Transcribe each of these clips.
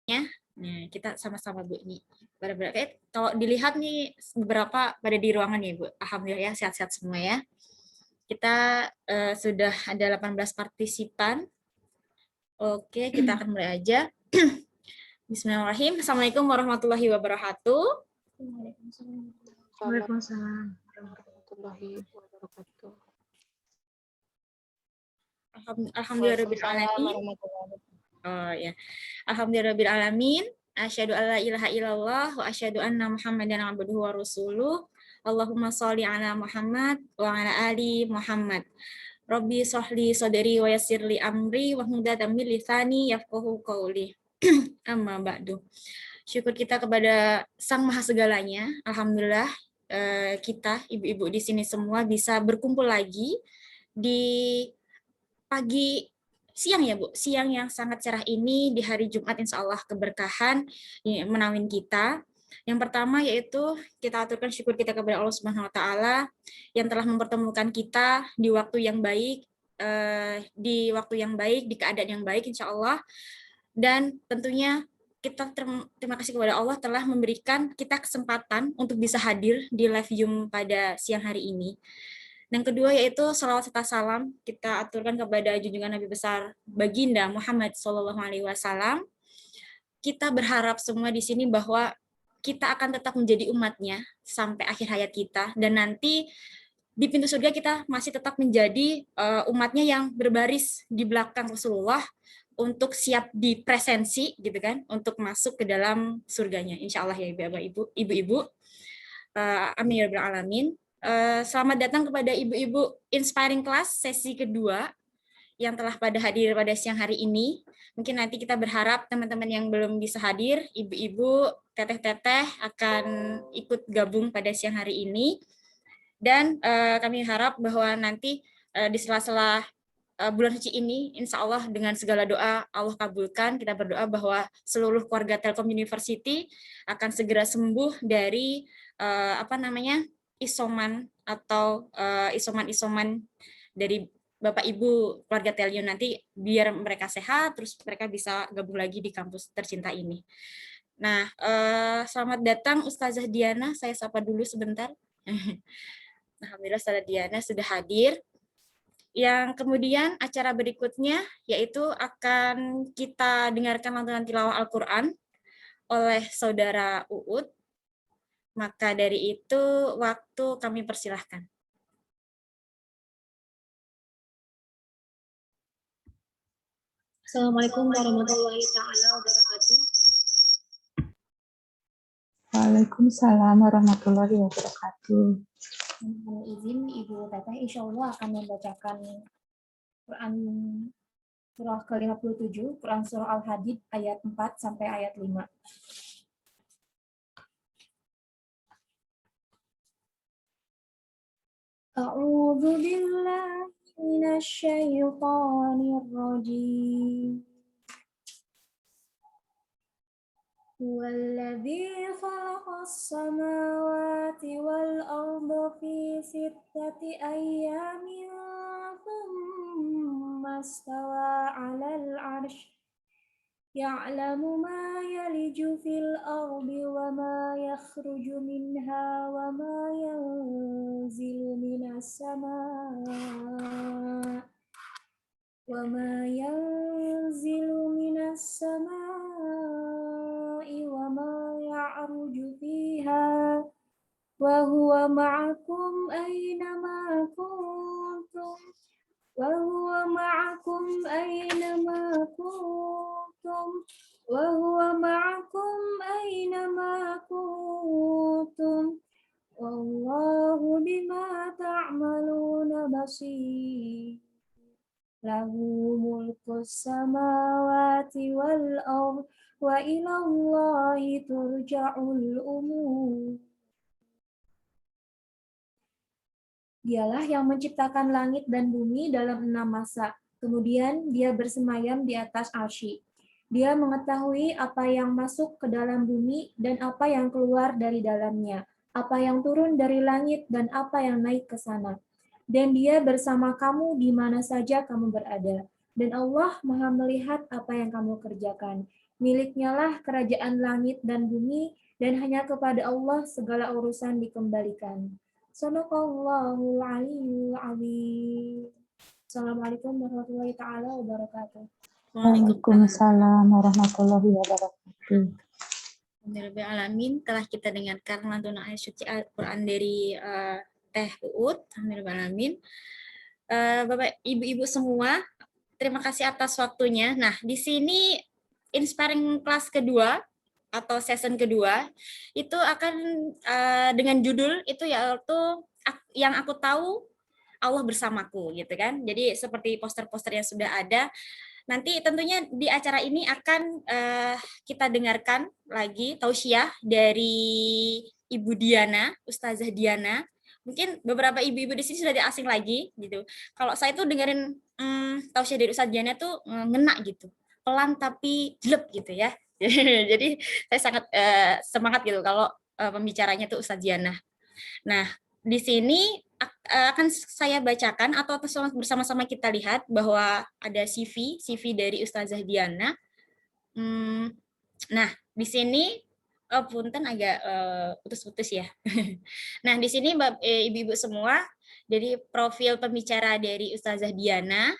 Nah, kita sama-sama Bu nih. Kalau dilihat nih beberapa pada di ruangan ya Bu. Alhamdulillah ya sehat-sehat semua ya. Kita sudah ada 18 partisipan. Oke, kita akan mulai aja. Bismillahirrahmanirrahim. Assalamualaikum warahmatullahi wabarakatuh. Waalaikumsalam warahmatullahi wabarakatuh. Alhamdulillahirrahmanirrahim. Oh ya. Alhamdulillahirrahmanirrahim. Asyhadu an la ilaha illallah wa asyhadu anna Muhammadan abduhu wa rasuluh. Allahumma sholli ala Muhammad wa ala ali Muhammad. Rabbi sholli sadri wa yassirli amri wa hludatan min lisani yafqahu qawli. Amma ba'du. Syukur kita kepada Sang Maha Segalanya. Alhamdulillah kita ibu-ibu di sini semua bisa berkumpul lagi di pagi siang ya Bu, siang yang sangat cerah ini di hari Jumat insya Allah keberkahan menawin kita. Yang pertama yaitu kita aturkan syukur kita kepada Allah Subhanahu Wa Taala yang telah mempertemukan kita di waktu yang baik, di keadaan yang baik insya Allah. Dan tentunya kita terima kasih kepada Allah telah memberikan kita kesempatan untuk bisa hadir di live Zoom pada siang hari ini. Yang kedua yaitu salawat serta salam kita aturkan kepada junjungan Nabi besar Baginda Muhammad SAW. Kita berharap semua di sini bahwa kita akan tetap menjadi umatnya sampai akhir hayat kita, dan nanti di pintu surga kita masih tetap menjadi umatnya yang berbaris di belakang Rasulullah untuk siap dipresensi gitu kan, untuk masuk ke dalam surganya insya Allah ya ibu-ibu. Amin ya rabbal alamin. Selamat datang kepada ibu-ibu Inspiring Class sesi kedua yang telah pada hadir pada siang hari ini. Mungkin nanti kita berharap teman-teman yang belum bisa hadir, ibu-ibu, teteh-teteh akan ikut gabung pada siang hari ini. Dan kami harap bahwa nanti di sela-sela bulan suci ini, insya Allah dengan segala doa Allah kabulkan. Kita berdoa bahwa seluruh keluarga Telkom University akan segera sembuh dari isoman atau isoman-isoman dari Bapak Ibu keluarga Telion nanti, biar mereka sehat, terus mereka bisa gabung lagi di kampus tercinta ini. Nah, selamat datang Ustazah Diana, saya sapa dulu sebentar. Alhamdulillah Ustazah Diana sudah hadir. Yang kemudian acara berikutnya yaitu akan kita dengarkan lantunan tilawah Al-Quran oleh Saudara Uud. Maka dari itu waktu kami persilahkan. Assalamualaikum warahmatullahi taala wabarakatuh. Waalaikumsalam warahmatullahi wabarakatuh. Mohon izin Ibu Teteh, insya Allah akan membacakan Quran surah ke-57, Quran surah Al-Hadid ayat 4 sampai ayat 5. A'udzu billahi minasyaitonir rajim. Huwallazi khalaqas samawati wal arda fi sittati ayyamin thumma istawa 'alal 'arsy ya'lamu ma yaliju fil ardi wa ma yakhruju minha wa ma yanzilu minas samaa'i وما ينزل من السماء وما يعرج فيها وهو معكم أينما كنتم وهو معكم أينما كنتم والله بما تعملون بصير Lahu mulkus samawati wal ardh wa ilallahi turja'ul umur. Dialah yang menciptakan langit dan bumi dalam 6 masa. Kemudian dia bersemayam di atas arsy. Dia mengetahui apa yang masuk ke dalam bumi dan apa yang keluar dari dalamnya, apa yang turun dari langit dan apa yang naik ke sana. Dan dia bersama kamu di mana saja kamu berada. Dan Allah Maha melihat apa yang kamu kerjakan. Miliknya lah kerajaan langit dan bumi, dan hanya kepada Allah segala urusan dikembalikan. Shadaqallahul aliyyul azim. Assalamualaikum warahmatullahi taala wabarakatuh. Waalaikumsalam warahmatullahi wabarakatuh. Alhamdulillahirrahmanirrahim. Telah kita dengarkan lantunan ayat suci Al-Quran dari Teh Uut. Alhamdulillahirrahmanirrahim. Bapak, ibu-ibu semua, terima kasih atas waktunya. Nah, di sini Inspiring kelas kedua atau season kedua itu akan dengan judul itu yaitu yang aku tahu Allah bersamaku gitu kan. Jadi seperti poster-poster yang sudah ada. Nanti tentunya di acara ini akan kita dengarkan lagi tausiah dari Ibu Diana, Ustazah Diana. Mungkin beberapa ibu-ibu di sini sudah asing lagi gitu. Kalau saya tuh dengerin tausiah dari Ustazah Diana tuh ngena gitu. Pelan tapi jelek gitu ya. Jadi saya sangat semangat gitu kalau pembicaranya tuh Ustazah Diana. Nah, di sini akan saya bacakan atau bersama-sama kita lihat bahwa ada CV dari Ustazah Diana. Nah, di sini punten agak putus-putus ya. Nah, di sini ibu-ibu semua, jadi profil pembicara dari Ustazah Diana.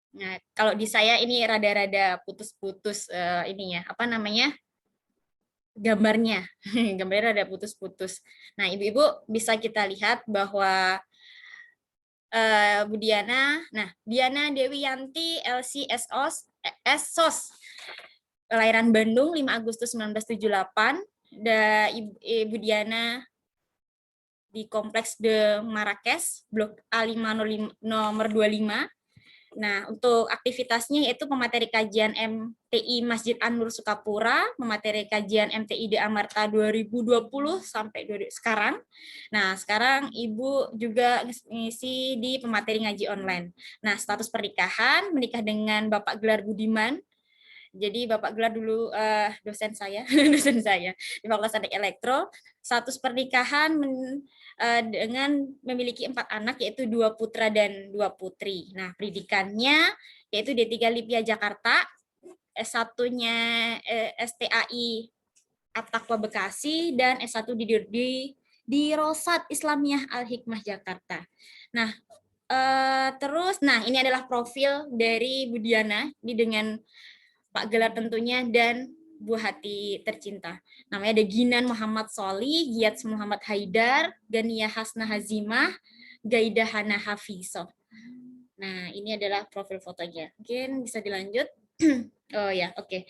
Nah, kalau di saya ini rada-rada putus-putus ininya, apa namanya? Gambarnya ada putus-putus. Nah, ibu-ibu bisa kita lihat bahwa Bu Diana, Diana Dewi Yanti LCSOS, SOS, kelahiran Bandung 5 Agustus 1978, Ibu Diana di Kompleks de Marrakesh, Blok A505 nomor 25. Nah, untuk aktivitasnya yaitu pemateri kajian MTI Masjid An-Nur Sukapura, pemateri kajian MTI De Amarta 2020 sampai sekarang. Nah, sekarang Ibu juga ngisi di pemateri ngaji online. Nah, status pernikahan, menikah dengan Bapak Gelar Budiman. Jadi Bapak Gelar dulu dosen saya di Fakultas Teknik Elektro. Status pernikahan dengan memiliki 4 anak, yaitu 2 putra dan 2 putri. Nah, pendidikannya yaitu D3 Lipia Jakarta, S1-nya STAI At-Taqwa Bekasi, dan S1 di Rosat Islamiyah Al-Hikmah Jakarta. Nah, terus, ini adalah profil dari Bu Diana, ini dengan Pak gelar tentunya, dan buah hati tercinta. Namanya ada Ginan Muhammad Soli, Giats Muhammad Haidar, Gania Hasna Hazimah, Gaida Hana Hafizoh. Nah, ini adalah profil fotonya. Mungkin bisa dilanjut. Oh ya, oke.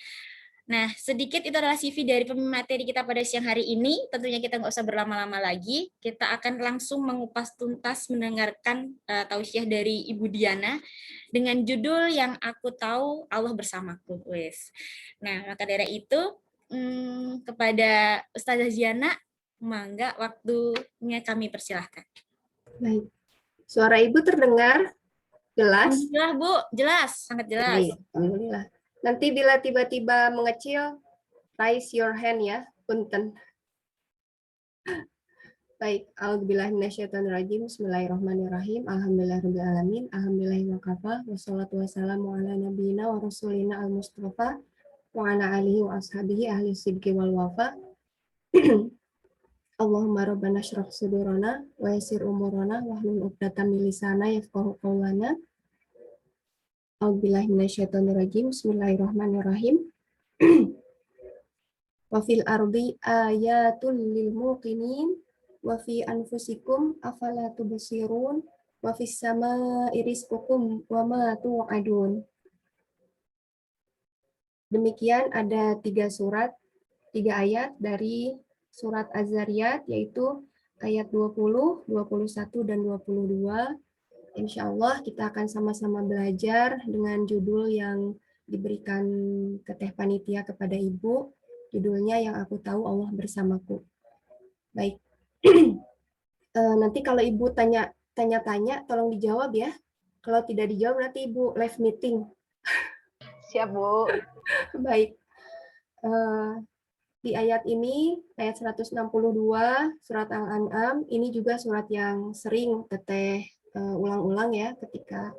Nah, sedikit itu adalah CV dari pemateri kita pada siang hari ini. Tentunya kita nggak usah berlama-lama lagi. Kita akan langsung mengupas tuntas mendengarkan tausiah dari Ibu Diana dengan judul yang aku tahu Allah bersamaku. Wes. Nah, maka dari itu kepada Ustazah Diana, mangga waktunya kami persilahkan. Baik. Suara Ibu terdengar jelas? Alhamdulillah, Bu. Jelas, sangat jelas. Baik, alhamdulillah. Nanti bila tiba-tiba mengecil, raise your hand ya, punten. Baik, a'udzubillahi minasyaitonirrajim. Bismillahirrahmanirrahim. Alhamdulillahirabbil alamin. Alhamdulillahi wa kafa. Wassalatu wassalamu ala nabiyyina wa rasulina al-mustafa wa ala alihi wa ashabihi ahli sidqi wal wafa. Allahumma rabbana syrah sudurana wa yassir umurana wa hlul 'uqdatam min lisana yafqahu qawlana. A'udzubillahi minasyaitonirrajim. Bismillahirrahmanirrahim. Wa fil ardi ayatul lil muqinin wa fi anfusikum afala tubsirun wa fis samaa'i rizqukum wa ma tu'adun. Demikian ada 3 ayat dari surat Az-Zariyat, yaitu ayat 20, 21, dan 22. Insya Allah kita akan sama-sama belajar dengan judul yang diberikan ke Teh Panitia kepada Ibu. Judulnya yang aku tahu Allah bersamaku. Baik. Nanti kalau Ibu tanya-tanya, tolong dijawab ya. Kalau tidak dijawab nanti Ibu live meeting. Siap, Bu. Baik. Di ayat ini, ayat 162, surat Al-An'am, ini juga surat yang sering Teteh ulang-ulang ya ketika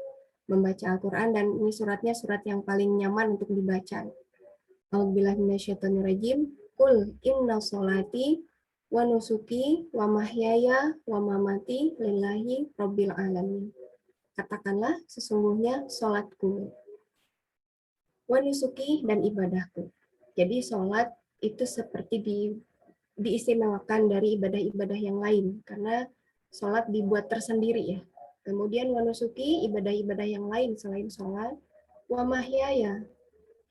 membaca Al-Quran, dan ini suratnya surat yang paling nyaman untuk dibaca. A'udzubillahi minasyaitonirrajim. Qul inna sholati wa nusuki wa mahyaya wa mamati lillahi rabbil alamin. Katakanlah, sesungguhnya sholatku, wa nusuki, dan ibadahku. Jadi sholat itu seperti diistimewakan dari ibadah-ibadah yang lain, karena sholat dibuat tersendiri ya. Kemudian wa nusuki, ibadah-ibadah yang lain selain sholat, wa mahyaya,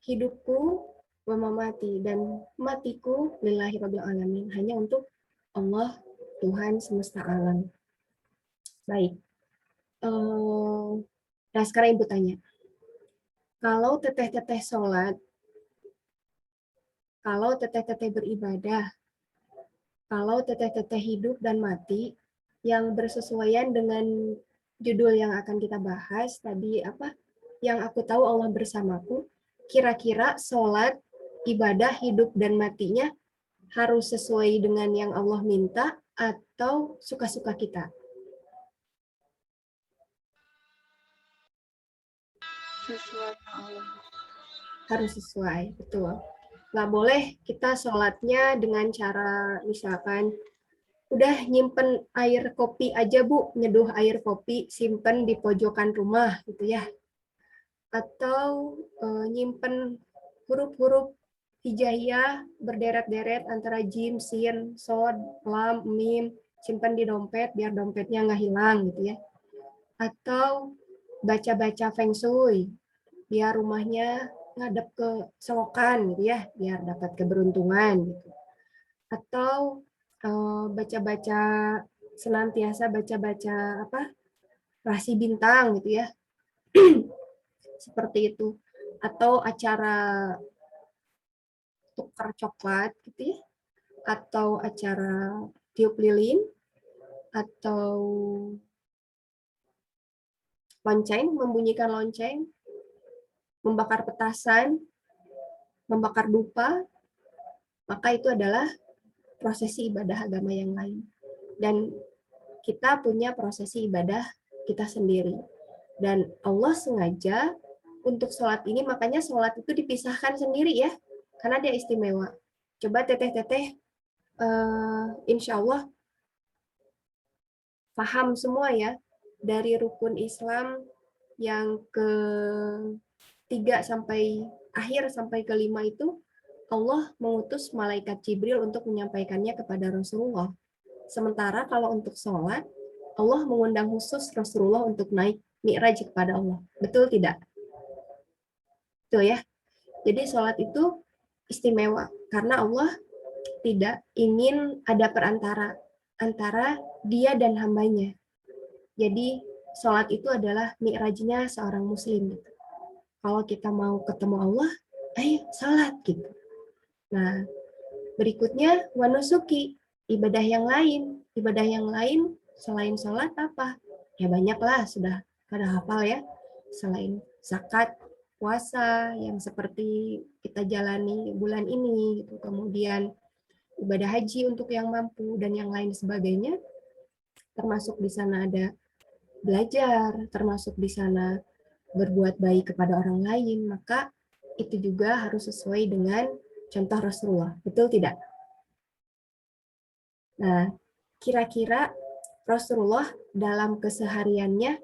hidupku, wa mamati, dan matiku, lillahi rabbil alamin, hanya untuk Allah, Tuhan semesta alam. Baik. Nah, sekarang Ibu tanya, kalau teteh-teteh sholat, kalau teteh-teteh beribadah, kalau teteh-teteh hidup dan mati, yang bersesuaian dengan judul yang akan kita bahas tadi, apa? Yang aku tahu Allah bersamaku, kira-kira sholat, ibadah, hidup, dan matinya harus sesuai dengan yang Allah minta atau suka-suka kita? Sesuai Allah. Harus sesuai, betul. Nggak boleh kita sholatnya dengan cara misalkan udah nyimpen air kopi aja Bu, nyeduh air kopi, simpen di pojokan rumah gitu ya. Atau nyimpen huruf-huruf hijaiyah berderet-deret antara jim, sin, sod, lam, mim, simpen di dompet biar dompetnya nggak hilang gitu ya. Atau baca-baca feng shui biar rumahnya ngadep ke selokan gitu ya, biar dapat keberuntungan gitu. Atau baca-baca, senantiasa baca-baca apa, rasi bintang gitu ya. Seperti itu. Atau acara tukar coklat gitu ya. Atau acara tiup lilin, atau lonceng, membunyikan lonceng, membakar petasan, membakar dupa, maka itu adalah prosesi ibadah agama yang lain. Dan kita punya prosesi ibadah kita sendiri. Dan Allah sengaja untuk sholat ini, makanya sholat itu dipisahkan sendiri ya, karena dia istimewa. Coba teteh-teteh, insya Allah paham semua ya, dari rukun Islam yang ke-3 sampai akhir sampai ke-5 itu, Allah mengutus malaikat Jibril untuk menyampaikannya kepada Rasulullah. Sementara kalau untuk sholat, Allah mengundang khusus Rasulullah untuk naik mi'raj kepada Allah. Betul tidak? Betul ya? Jadi sholat itu istimewa, karena Allah tidak ingin ada perantara antara dia dan hambanya. Jadi sholat itu adalah mi'rajnya seorang muslim. Kalau kita mau ketemu Allah, ayo sholat gitu. Nah, berikutnya wanusuki, ibadah yang lain. Ibadah yang lain selain sholat apa? Ya banyaklah, sudah pada hafal ya. Selain zakat, puasa yang seperti kita jalani bulan ini, gitu. Kemudian ibadah haji untuk yang mampu dan yang lain sebagainya. Termasuk di sana ada belajar, termasuk di sana berbuat baik kepada orang lain, maka itu juga harus sesuai dengan contoh Rasulullah. Betul tidak? Nah, kira-kira Rasulullah dalam kesehariannya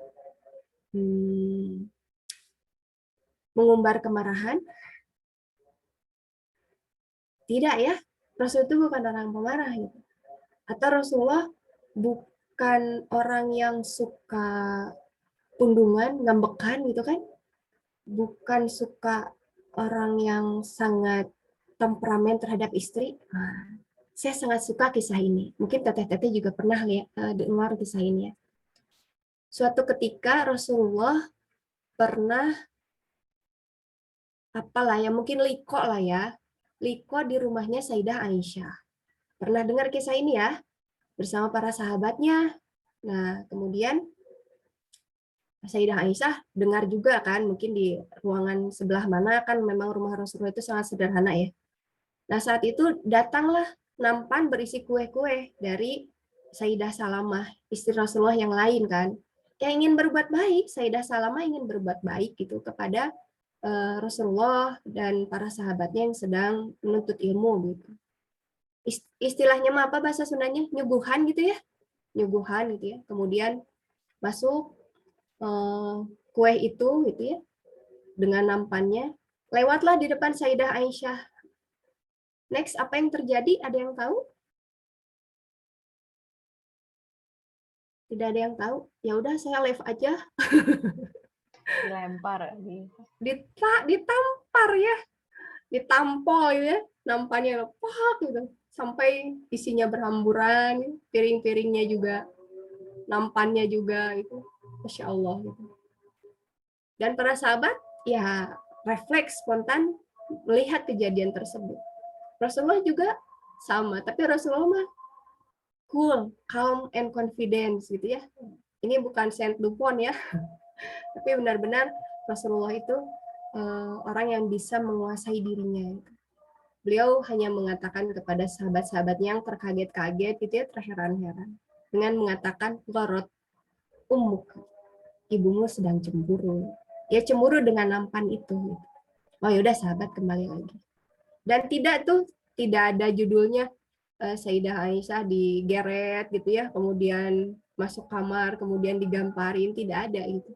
mengumbar kemarahan? Tidak ya, Rasul itu bukan orang pemarah gitu. Atau Rasulullah bukan orang yang suka undungan, ngambekan gitu kan? Bukan suka orang yang sangat temperamen terhadap istri. Nah, saya sangat suka kisah ini. Mungkin teteh-teteh juga pernah dengar kisah ini ya. Suatu ketika Rasulullah pernah apalah ya, mungkin liko lah ya. Liko di rumahnya Sayyidah Aisyah. Pernah dengar kisah ini ya? Bersama para sahabatnya. Nah, kemudian Sayyidah Aisyah dengar juga kan, mungkin di ruangan sebelah mana kan memang rumah Rasulullah itu sangat sederhana ya. Nah, saat itu datanglah nampan berisi kue-kue dari Sayyidah Salamah, istri Rasulullah yang lain kan. yang ingin berbuat baik. Sayyidah Salamah ingin berbuat baik gitu kepada Rasulullah dan para sahabatnya yang sedang menuntut ilmu gitu. Istilahnya mah apa bahasa Sundanya? Nyuguhan gitu ya. Nyuguhan gitu ya. Kemudian masuk kue itu gitu ya dengan nampannya, lewatlah di depan Sayyidah Aisyah. Next, apa yang terjadi? Ada yang tahu? Tidak ada yang tahu. Ya udah, saya live aja. Dilempar. Ditampar ya, ditampol ya, nampannya lepak gitu, sampai isinya berhamburan, piring-piringnya juga, nampannya juga itu, masya Allah gitu. Dan para sahabat ya refleks spontan melihat kejadian tersebut. Rasulullah juga sama, tapi Rasulullah mah cool, calm, and confidence gitu ya. Ini bukan Saint Dupont ya, tapi benar-benar Rasulullah itu orang yang bisa menguasai dirinya. Beliau hanya mengatakan kepada sahabat-sahabatnya yang terkaget-kaget gitu ya, terheran-heran, dengan mengatakan, "Gharot ummuk, ibumu sedang cemburu." Ya cemburu dengan nampan itu. Oh yaudah sahabat kembali lagi. Dan tidak ada judulnya Sayyidah Aisyah digeret gitu ya, kemudian masuk kamar, kemudian digamparin, tidak ada itu.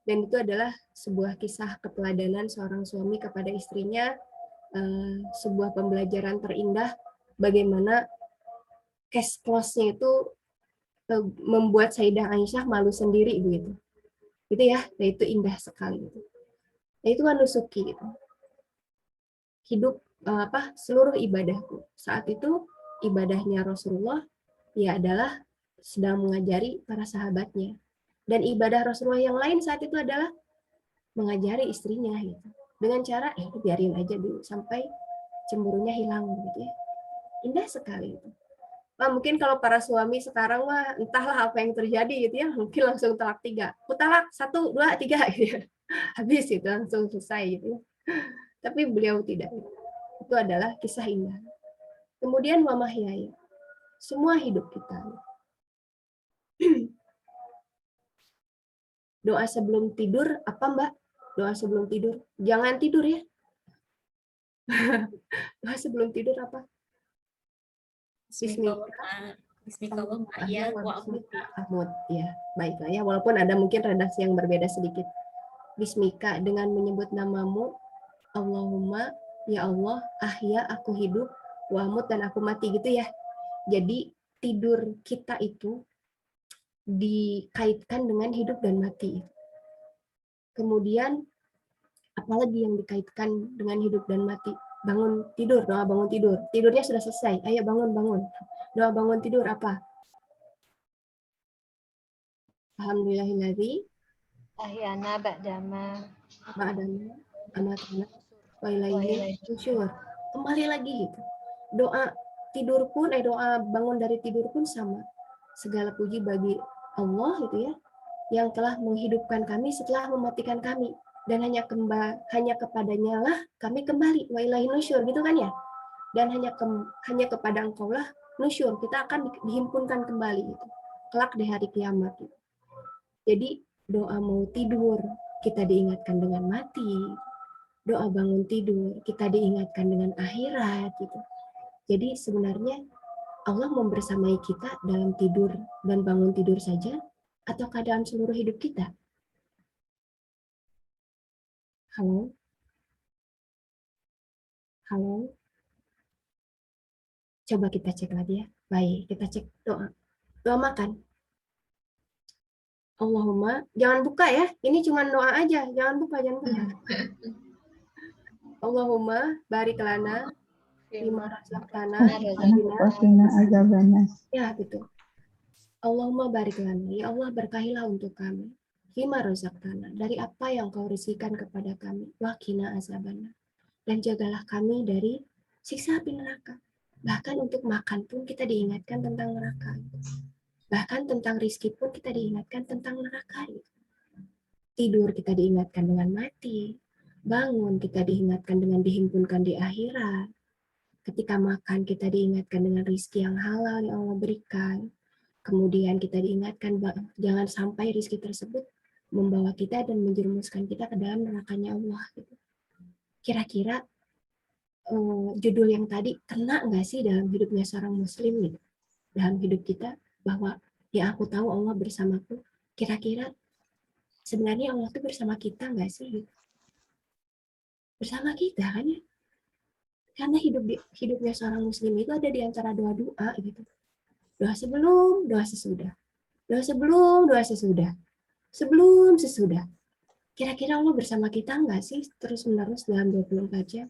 Dan itu adalah sebuah kisah keteladanan seorang suami kepada istrinya, sebuah pembelajaran terindah bagaimana case close-nya itu membuat Sayyidah Aisyah malu sendiri begitu. Gitu ya, nah itu indah sekali. Nah itu manusuki gitu. Hidup seluruh ibadahku. Saat itu ibadahnya Rasulullah ya adalah sedang mengajari para sahabatnya. Dan ibadah Rasulullah yang lain saat itu adalah mengajari istrinya gitu. Dengan cara biarin aja dulu sampai cemburunya hilang gitu ya. Indah sekali itu. Nah, mungkin kalau para suami sekarang mah entahlah apa yang terjadi gitu ya, mungkin langsung talak 3. Talak 1, 2, 3 gitu ya. Habis itu langsung selesai gitu ya. Tapi beliau tidak. Itu adalah kisah indah. Kemudian wa mahyaya. Semua hidup kita. Doa sebelum tidur apa Mbak? Doa sebelum tidur. Jangan tidur ya. Doa sebelum tidur apa? Bismillahirrahmanirrahim. Ya, baiklah ya. Walaupun ada mungkin redaksi yang berbeda sedikit. Bismika dengan menyebut namamu. Allahumma, ya Allah, ahya aku hidup, wa amut dan aku mati gitu ya. Jadi tidur kita itu dikaitkan dengan hidup dan mati. Kemudian apalagi yang dikaitkan dengan hidup dan mati? Bangun tidur, doa bangun tidur. Tidurnya sudah selesai. Ayo bangun. Doa bangun tidur apa? Alhamdulillahilladzi Ahyana ba'dama amatana wa ilaihi nusyur. Kembali lagi gitu. Doa tidur pun doa bangun dari tidur pun sama. Segala puji bagi Allah gitu ya, yang telah menghidupkan kami setelah mematikan kami, dan hanya kepadanya lah kami kembali, wa ilaihi nusyur gitu kan ya. Dan hanya kepada Engkau lah nusyur, kita akan dihimpunkan kembali gitu. Kelak di hari kiamat gitu. Jadi doa mau tidur kita diingatkan dengan mati. Doa bangun tidur kita diingatkan dengan akhirat gitu. Jadi sebenarnya Allah membersamai kita dalam tidur dan bangun tidur saja atau keadaan seluruh hidup kita? Halo? Halo? Coba kita cek lagi ya. Baik, kita cek doa. Doa makan. Allahumma, jangan buka ya. Ini cuma doa aja. Jangan buka. Allahumma barik lana fima razaqtana Qina azabana. Ya, betul. Allahumma barik lana. Ya Allah, berkahilah untuk kami. Fima razaqtana, dari apa yang kau rizkikan kepada kami. Wa qina azabana. Dan jagalah kami dari siksa api neraka. Bahkan untuk makan pun kita diingatkan tentang neraka. Bahkan tentang rizki pun kita diingatkan tentang neraka. Tidur kita diingatkan dengan mati. Bangun kita diingatkan dengan dihimpunkan di akhirat. Ketika makan kita diingatkan dengan rizki yang halal yang Allah berikan. Kemudian kita diingatkan bahwa jangan sampai rizki tersebut membawa kita dan menjerumuskan kita ke dalam nerakanya Allah. Kira-kira judul yang tadi kena nggak sih dalam hidupnya seorang muslim gitu? Dalam hidup kita, bahwa ya aku tahu Allah bersamaku. Kira-kira sebenarnya Allah itu bersama kita nggak sih? Bersama kita kan ya? Karena hidupnya seorang muslim itu ada di antara doa-doa gitu. Doa sebelum, doa sesudah. Doa sebelum, doa sesudah. Sebelum, sesudah. Kira-kira Allah bersama kita nggak sih terus-menerus dalam 24 jam?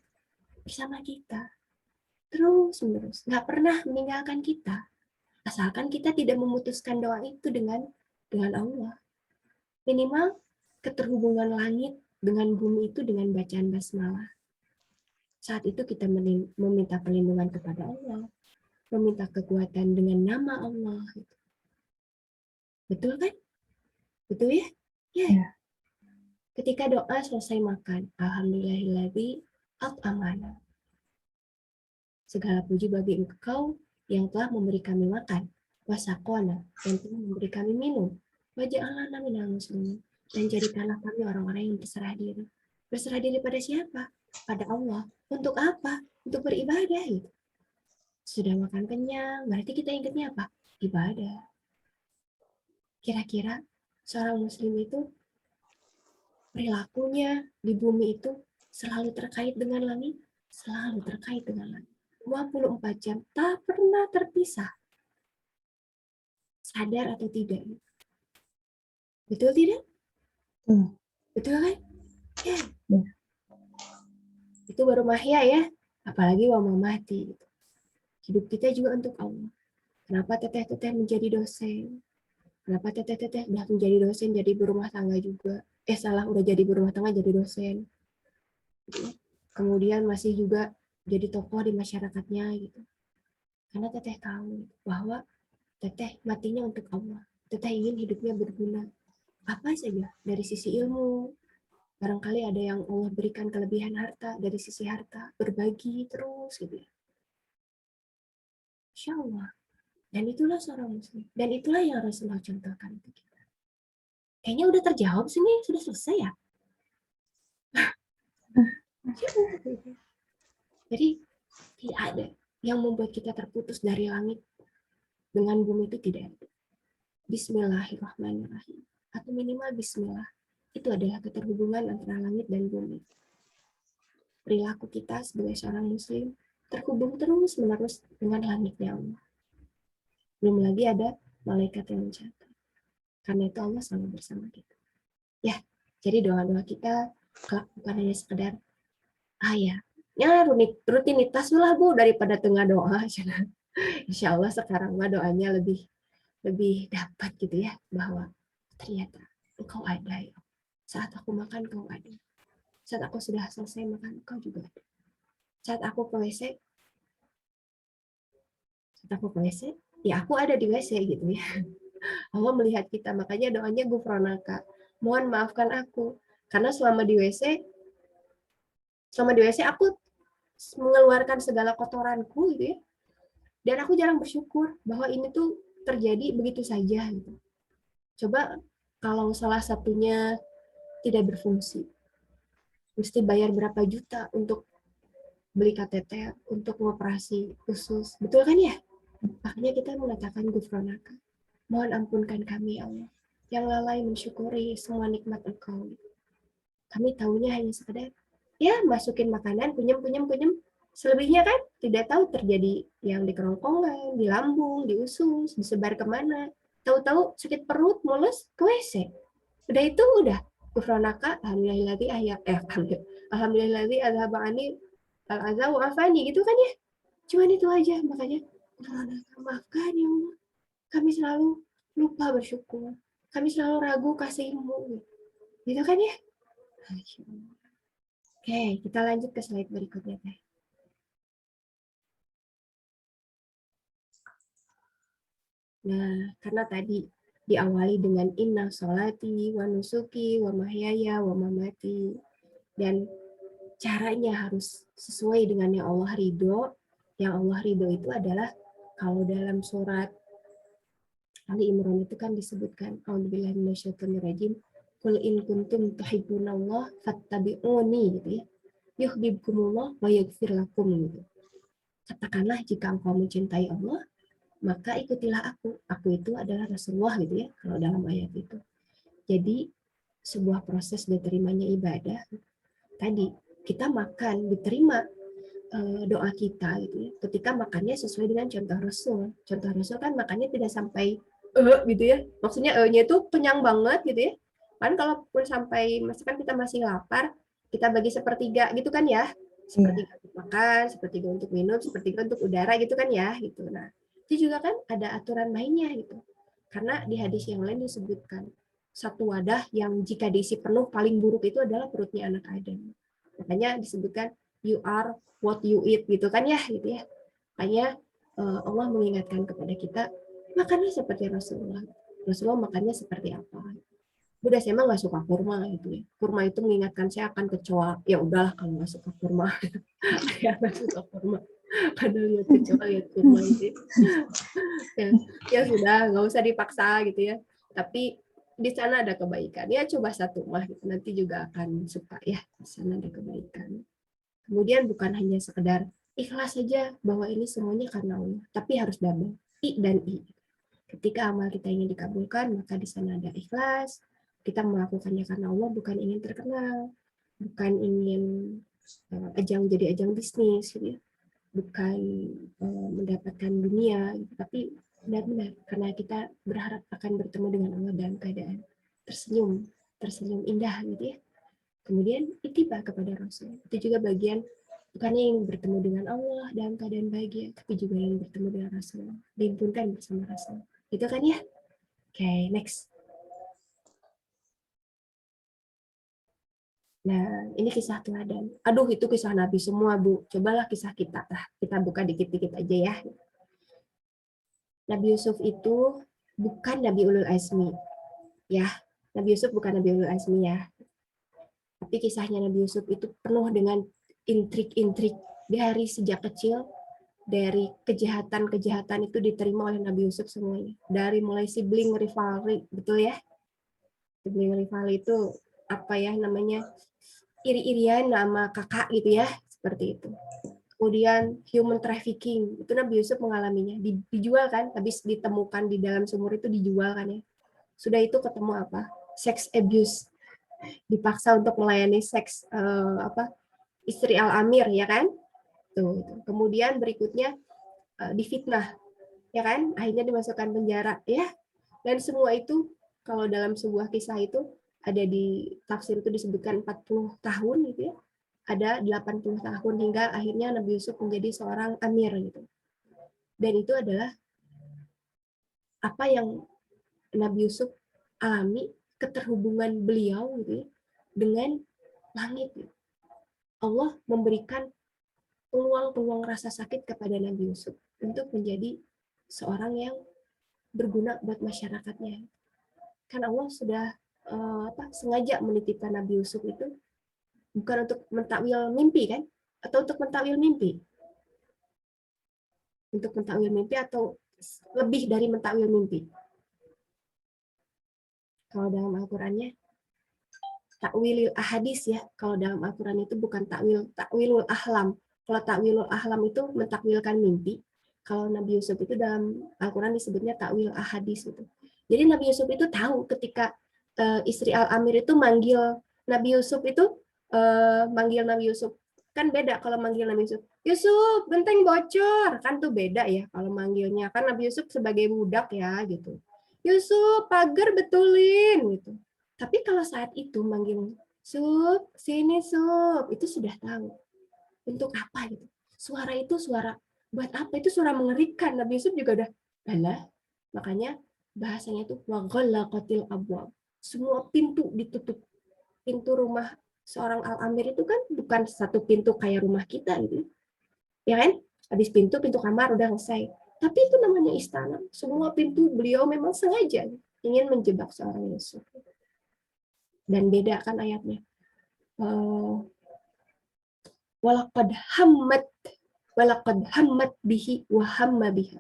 Bersama kita. Terus-menerus. Nggak pernah meninggalkan kita. Asalkan kita tidak memutuskan doa itu dengan Allah. Minimal keterhubungan langit dengan bumi itu dengan bacaan basmalah. Saat itu kita meminta perlindungan kepada Allah. Meminta kekuatan dengan nama Allah. Betul kan? Betul ya? Ya. Ketika doa selesai makan, alhamdulillahilladzi at'amana. Segala puji bagi Engkau yang telah memberi kami makan, wasaqona, yang telah memberi kami minum, waja'alna minal muslimin, dan jadikanlah kami orang-orang yang berserah diri. Berserah diri pada siapa? Pada Allah. Untuk apa? Untuk beribadah. Gitu. Sudah makan kenyang, berarti kita ingatnya apa? Ibadah. Kira-kira seorang muslim itu perilakunya di bumi itu selalu terkait dengan langit, selalu terkait dengan langit. 24 jam tak pernah terpisah. Sadar atau tidak? Betul tidak? Betul kan? Ya. Itu baru mahya ya, apalagi wa mamati. Hidup kita juga untuk Allah. Kenapa teteh-teteh menjadi dosen? Kenapa teteh-teteh udah menjadi dosen, jadi berumah tangga juga? Udah jadi berumah tangga, jadi dosen. Kemudian masih juga jadi tokoh di masyarakatnya gitu. Karena teteh tahu bahwa teteh matinya untuk Allah. Teteh ingin hidupnya berguna. Apa saja dari sisi ilmu. Barangkali ada yang Allah berikan kelebihan harta, dari sisi harta, berbagi terus gitu ya. Insya Allah. Dan itulah seorang muslim. Dan itulah yang Rasulullah contohkan untuk kita. Kayaknya udah terjawab sih nih, sudah selesai ya. Jadi tidak ada yang membuat kita terputus dari langit dengan bumi itu tidak ada. Bismillahirrahmanirrahim. Atau minimal bismillah. Itu adalah keterhubungan antara langit dan bumi. Perilaku kita sebagai seorang muslim terhubung terus-menerus dengan langitnya Allah. Belum lagi ada malaikat yang mencatat. Karena itu Allah selalu bersama kita. Ya, jadi doa-doa kita bukan hanya sekedar rutinitas lah Bu daripada tengah doa. Insya Allah sekarang mah doanya lebih dapat gitu ya, bahwa ternyata Engkau ada ya. Saat aku makan Engkau ada. Saat aku sudah selesai makan Engkau juga ada. Saat aku ke WC, ya aku ada di WC gitu ya. Allah melihat kita, makanya doanya Gufronaka. Mohon maafkan aku, karena selama di WC aku mengeluarkan segala kotoranku gitu ya. Dan aku jarang bersyukur bahwa ini tuh terjadi begitu saja gitu. Coba kalau salah satunya tidak berfungsi, mesti bayar berapa juta untuk beli kateter, untuk mengoperasi usus. Betul kan ya? Makanya kita mengatakan Gufronaka. Mohon ampunkan kami, Allah, yang lalai mensyukuri semua nikmat Engkau. Kami tahunya hanya sekedar, ya masukin makanan, kunyem. Selebihnya kan tidak tahu terjadi yang di kerongkongan, di lambung, di usus, disebar kemana. Tahu-tahu sakit perut, mules, ke WC. Udah itu udah. Gufronaka, alhamdulillahilladzi azhaba anni al-adza wa afani, gitu kan ya. Cuman itu aja, makanya Gufronaka, maafkan ya Allah. Kami selalu lupa bersyukur. Kami selalu ragu kasih-Mu. Gitu kan ya? Oke, kita lanjut ke slide berikutnya, Teh. Nah, karena tadi diawali dengan inna sholati wa nusuki wa mahyaya wa mamati. Dan caranya harus sesuai dengan yang Allah ridho. Yang Allah ridho itu adalah kalau dalam surat Ali Imran itu kan disebutkan a'udzubillahi minasyaitonirrajim qul in kuntum tuhibbunallah fattabi'uni gitu ya. Yuhibbukumullah wa yaghfir lakum gitu. Katakanlah jika engkau mencintai Allah, maka ikutilah aku. Aku itu adalah Rasulullah gitu ya, kalau dalam ayat itu. Jadi sebuah proses diterimanya ibadah, tadi kita makan, diterima doa kita gitu ya. Ketika makannya sesuai dengan contoh Rasul. Contoh Rasul kan makannya tidak sampai gitu ya. Maksudnya nya itu kenyang banget gitu ya. Kan kalau pun sampai misalkan kita masih lapar, kita bagi sepertiga gitu kan ya. Sepertiga untuk makan, sepertiga untuk minum, sepertiga untuk udara gitu kan ya gitu. Nah, itu juga kan ada aturan mainnya gitu. Karena di hadis yang lain disebutkan satu wadah yang jika diisi penuh paling buruk itu adalah perutnya anak Adam. Makanya disebutkan you are what you eat gitu kan ya gitu ya. Makanya Allah mengingatkan kepada kita makanlah seperti Rasulullah. Rasulullah makannya seperti apa? Udah saya emang nggak suka kurma gitu ya. Kurma itu mengingatkan saya akan kecoa. Ya udahlah kalau nggak suka kurma, ya nggak suka kurma. Padahal lihat kecoa, lihat kurma itu. Ya sudah, nggak usah dipaksa gitu ya. Tapi di sana ada kebaikan. Ya coba satu mah gitu. Nanti juga akan suka ya. Di sana ada kebaikan. Kemudian bukan hanya sekedar ikhlas saja bahwa ini semuanya karena Allah, tapi harus double, I dan I. Ketika amal kita ingin dikabulkan, maka di sana ada ikhlas. Kita melakukannya karena Allah, bukan ingin terkenal, bukan ingin ajang jadi ajang bisnis, gitu ya. Bukan mendapatkan dunia, gitu. Tapi benar-benar karena kita berharap akan bertemu dengan Allah dalam keadaan tersenyum indah, gitu ya. Kemudian ittiba kepada Rasul. Itu juga bagian bukannya yang bertemu dengan Allah dalam keadaan bahagia, tapi juga yang bertemu dengan Rasul, dihimpunkan bersama Rasul. Itu kan ya? Oke, next. Nah, ini kisah teladan. Aduh, itu kisah Nabi semua, Bu. Cobalah kisah kita. Kita buka dikit-dikit aja ya. Nabi Yusuf itu bukan Nabi Ulul Azmi. Ya, Nabi Yusuf bukan Nabi Ulul Azmi ya. Tapi kisahnya Nabi Yusuf itu penuh dengan intrik-intrik. Dari sejak kecil, dari kejahatan-kejahatan itu diterima oleh Nabi Yusuf semuanya. Dari mulai sibling rivalry, betul ya? Sibling rivalry itu apa ya namanya? Iri-irian sama kakak gitu ya, seperti itu. Kemudian human trafficking, itu Nabi Yusuf mengalaminya. Dijual kan, habis ditemukan di dalam sumur itu dijual kan ya. Sudah itu ketemu apa? Sex abuse. Dipaksa untuk melayani seks istri Al-Amir ya kan? Tuh. Kemudian berikutnya difitnah ya kan? Akhirnya dimasukkan penjara ya. Dan semua itu kalau dalam sebuah kisah itu ada di tafsir itu disebutkan 40 tahun gitu ya. Ada 80 tahun hingga akhirnya Nabi Yusuf menjadi seorang amir gitu. Dan itu adalah apa yang Nabi Yusuf alami, keterhubungan beliau gitu ya, dengan langit. Gitu. Allah memberikan peluang-peluang rasa sakit kepada Nabi Yusuf untuk menjadi seorang yang berguna buat masyarakatnya. Kan Allah sudah sengaja menitipkan Nabi Yusuf itu bukan untuk mentakwil mimpi kan? Atau untuk mentakwil mimpi? Untuk mentakwil mimpi atau lebih dari mentakwil mimpi? Kalau dalam Al-Qur'annya takwilul ahadis ya. Kalau dalam Al-Qur'an itu bukan takwilul ahlam. Kalau takwilul ahlam itu mentakwilkan mimpi. Kalau Nabi Yusuf itu dalam Al-Qur'an disebutnya takwil ahadis itu. Jadi Nabi Yusuf itu tahu ketika istri Al-Amir itu manggil Nabi Yusuf itu manggil Nabi Yusuf. Kan beda kalau manggil Nabi Yusuf. Yusuf, genteng bocor. Kan tuh beda ya kalau manggilnya. Kan Nabi Yusuf sebagai budak ya gitu. Yusuf, pagar betulin gitu. Tapi kalau saat itu manggil Sup, sini Sup, itu sudah tahu. Untuk apa gitu. Suara itu suara buat apa? Itu suara mengerikan. Nabi Yusuf juga udah alah. Makanya bahasanya itu wa ghallaqatil abwab. Semua pintu ditutup. Pintu rumah seorang Al-Amir itu kan bukan satu pintu kayak rumah kita gitu. Ya kan? Habis pintu kamar udah selesai. Tapi itu namanya istana. Semua pintu beliau memang sengaja ingin menjebak seorang Yusuf. Dan beda kan ayatnya. Walaqad hammat bihi wa hamma biha.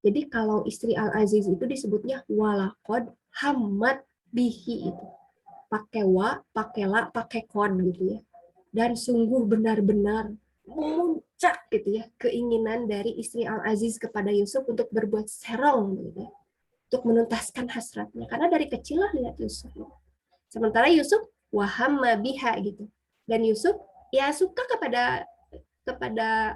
Jadi kalau istri Al-Aziz itu disebutnya walaqad hammat bihi itu. Pakai wa, pakai la, pakai kon gitu ya. Dan sungguh benar-benar memuncak gitu ya keinginan dari istri Al-Aziz kepada Yusuf untuk berbuat serong gitu ya. Untuk menuntaskan hasratnya. Karena dari kecil lah lihat Yusuf. Sementara Yusuf wahamma biha gitu. Dan Yusuf ya suka kepada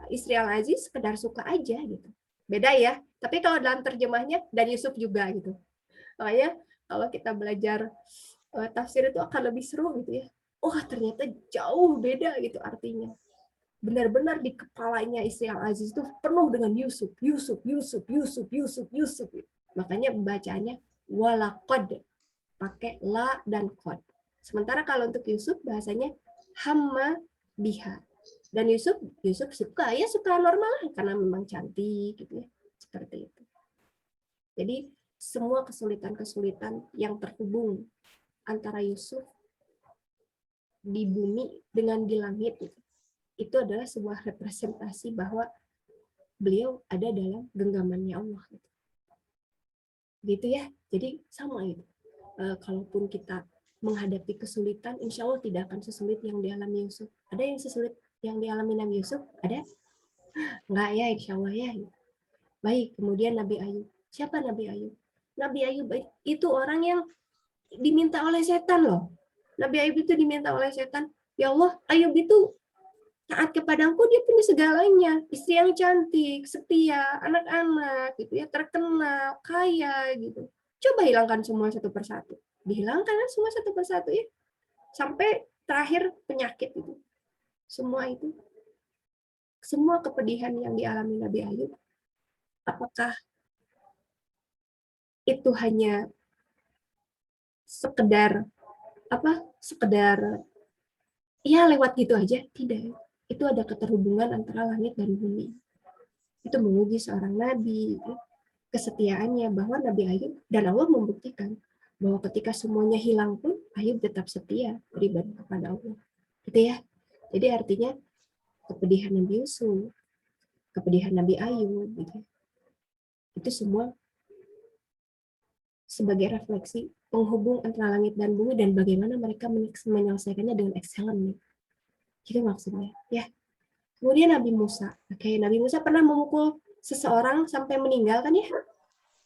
istri Al-Aziz, sekedar suka aja gitu. Beda ya. Tapi kalau dalam terjemahnya dan Yusuf juga gitu. Makanya kalau kita belajar tafsir itu akan lebih seru gitu ya. Oh, ternyata jauh beda gitu artinya. Benar-benar di kepalanya istri Al-Aziz itu penuh dengan Yusuf, Yusuf, Yusuf, Yusuf, Yusuf, Yusuf. Makanya bacaannya walaqad, pakai la dan qad. Sementara kalau untuk Yusuf bahasanya hamma biha. Dan Yusuf suka normal lah karena memang cantik gitu ya. Seperti itu. Jadi semua kesulitan-kesulitan yang terhubung antara Yusuf di bumi dengan di langit itu adalah sebuah representasi bahwa beliau ada dalam genggamannya Allah gitu ya. Jadi sama itu. Kalaupun kita menghadapi kesulitan, insya Allah tidak akan sesulit yang dialami Yusuf. Ada yang sesulit yang dialami Nabi Yusuf? Ada? Enggak ya, insya Allah ya. Baik, kemudian Nabi Ayub. Siapa Nabi Ayub? Nabi Ayub itu orang yang diminta oleh setan loh. Nabi Ayub itu diminta oleh setan, ya Allah, Ayub itu taat kepadaku, dia punya segalanya. Istri yang cantik, setia, anak-anak, gitu ya, terkenal, kaya, gitu. Coba hilangkan semua satu persatu. Dihilangkan semua satu persatu ya. Sampai terakhir penyakit itu. Semua kepedihan yang dialami Nabi Ayub, apakah itu hanya sekedar ya lewat gitu aja? Tidak. Itu ada keterhubungan antara langit dan bumi. Itu menguji seorang nabi, kesetiaannya, bahwa Nabi Ayub dan Allah membuktikan bahwa ketika semuanya hilang pun Ayub tetap setia beribadah kepada Allah. Gitu ya. Jadi artinya kepedihan Nabi Yusuf, kepedihan Nabi Ayub, gitu. Itu semua sebagai refleksi penghubung antara langit dan bumi dan bagaimana mereka menyelesaikannya dengan excellent. Gitu maksudnya. Ya. Kemudian Nabi Musa. Oke, Nabi Musa pernah memukul seseorang sampai meninggal kan ya?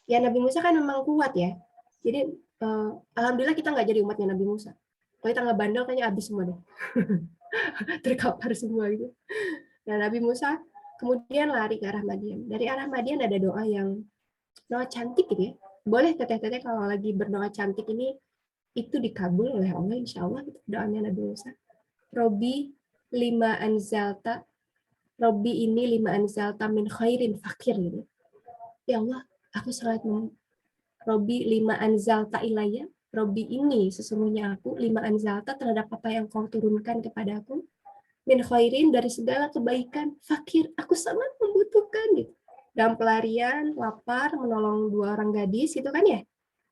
Ya Nabi Musa kan memang kuat ya. Jadi alhamdulillah kita nggak jadi umatnya Nabi Musa. Kalau kita nggak bandel kayaknya habis semua deh. Terkapar semua gitu. Nah Nabi Musa kemudian lari ke arah Madian. Dari arah Madian ada doa cantik gitu ya. Boleh teteh-teteh kalau lagi berdoa cantik ini itu dikabul oleh Allah insya Allah gitu, doanya Nabi Musa. Robi lima anzalta min khairin fakir gitu. Ya Allah, aku salat Robi lima anzalta ilayya. Robi ini sesungguhnya aku lima anzalta terhadap apa yang kau turunkan kepadaku. Min khairin dari segala kebaikan. Fakir, aku sangat membutuhkan gitu. Dalam pelarian, lapar, menolong dua orang gadis itu kan ya.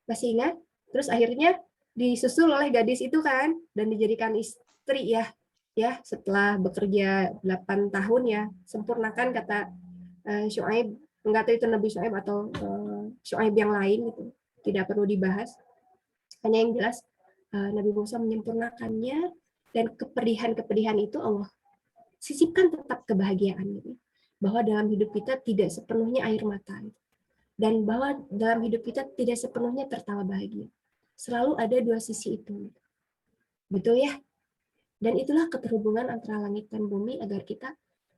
Masih ingat? Terus akhirnya disusul oleh gadis itu kan dan dijadikan istri ya. Ya, setelah bekerja 8 tahun ya, sempurnakan kata Syuaib, enggak tahu itu Nabi Syuaib atau Syuaib yang lain gitu. Tidak perlu dibahas. Hanya yang jelas Nabi Musa menyempurnakannya dan kepedihan itu Allah sisipkan tetap kebahagiaan gitu. Bahwa dalam hidup kita tidak sepenuhnya air mata gitu. Dan bahwa dalam hidup kita tidak sepenuhnya tertawa bahagia. Selalu ada dua sisi itu. Betul ya? Dan itulah keterhubungan antara langit dan bumi agar kita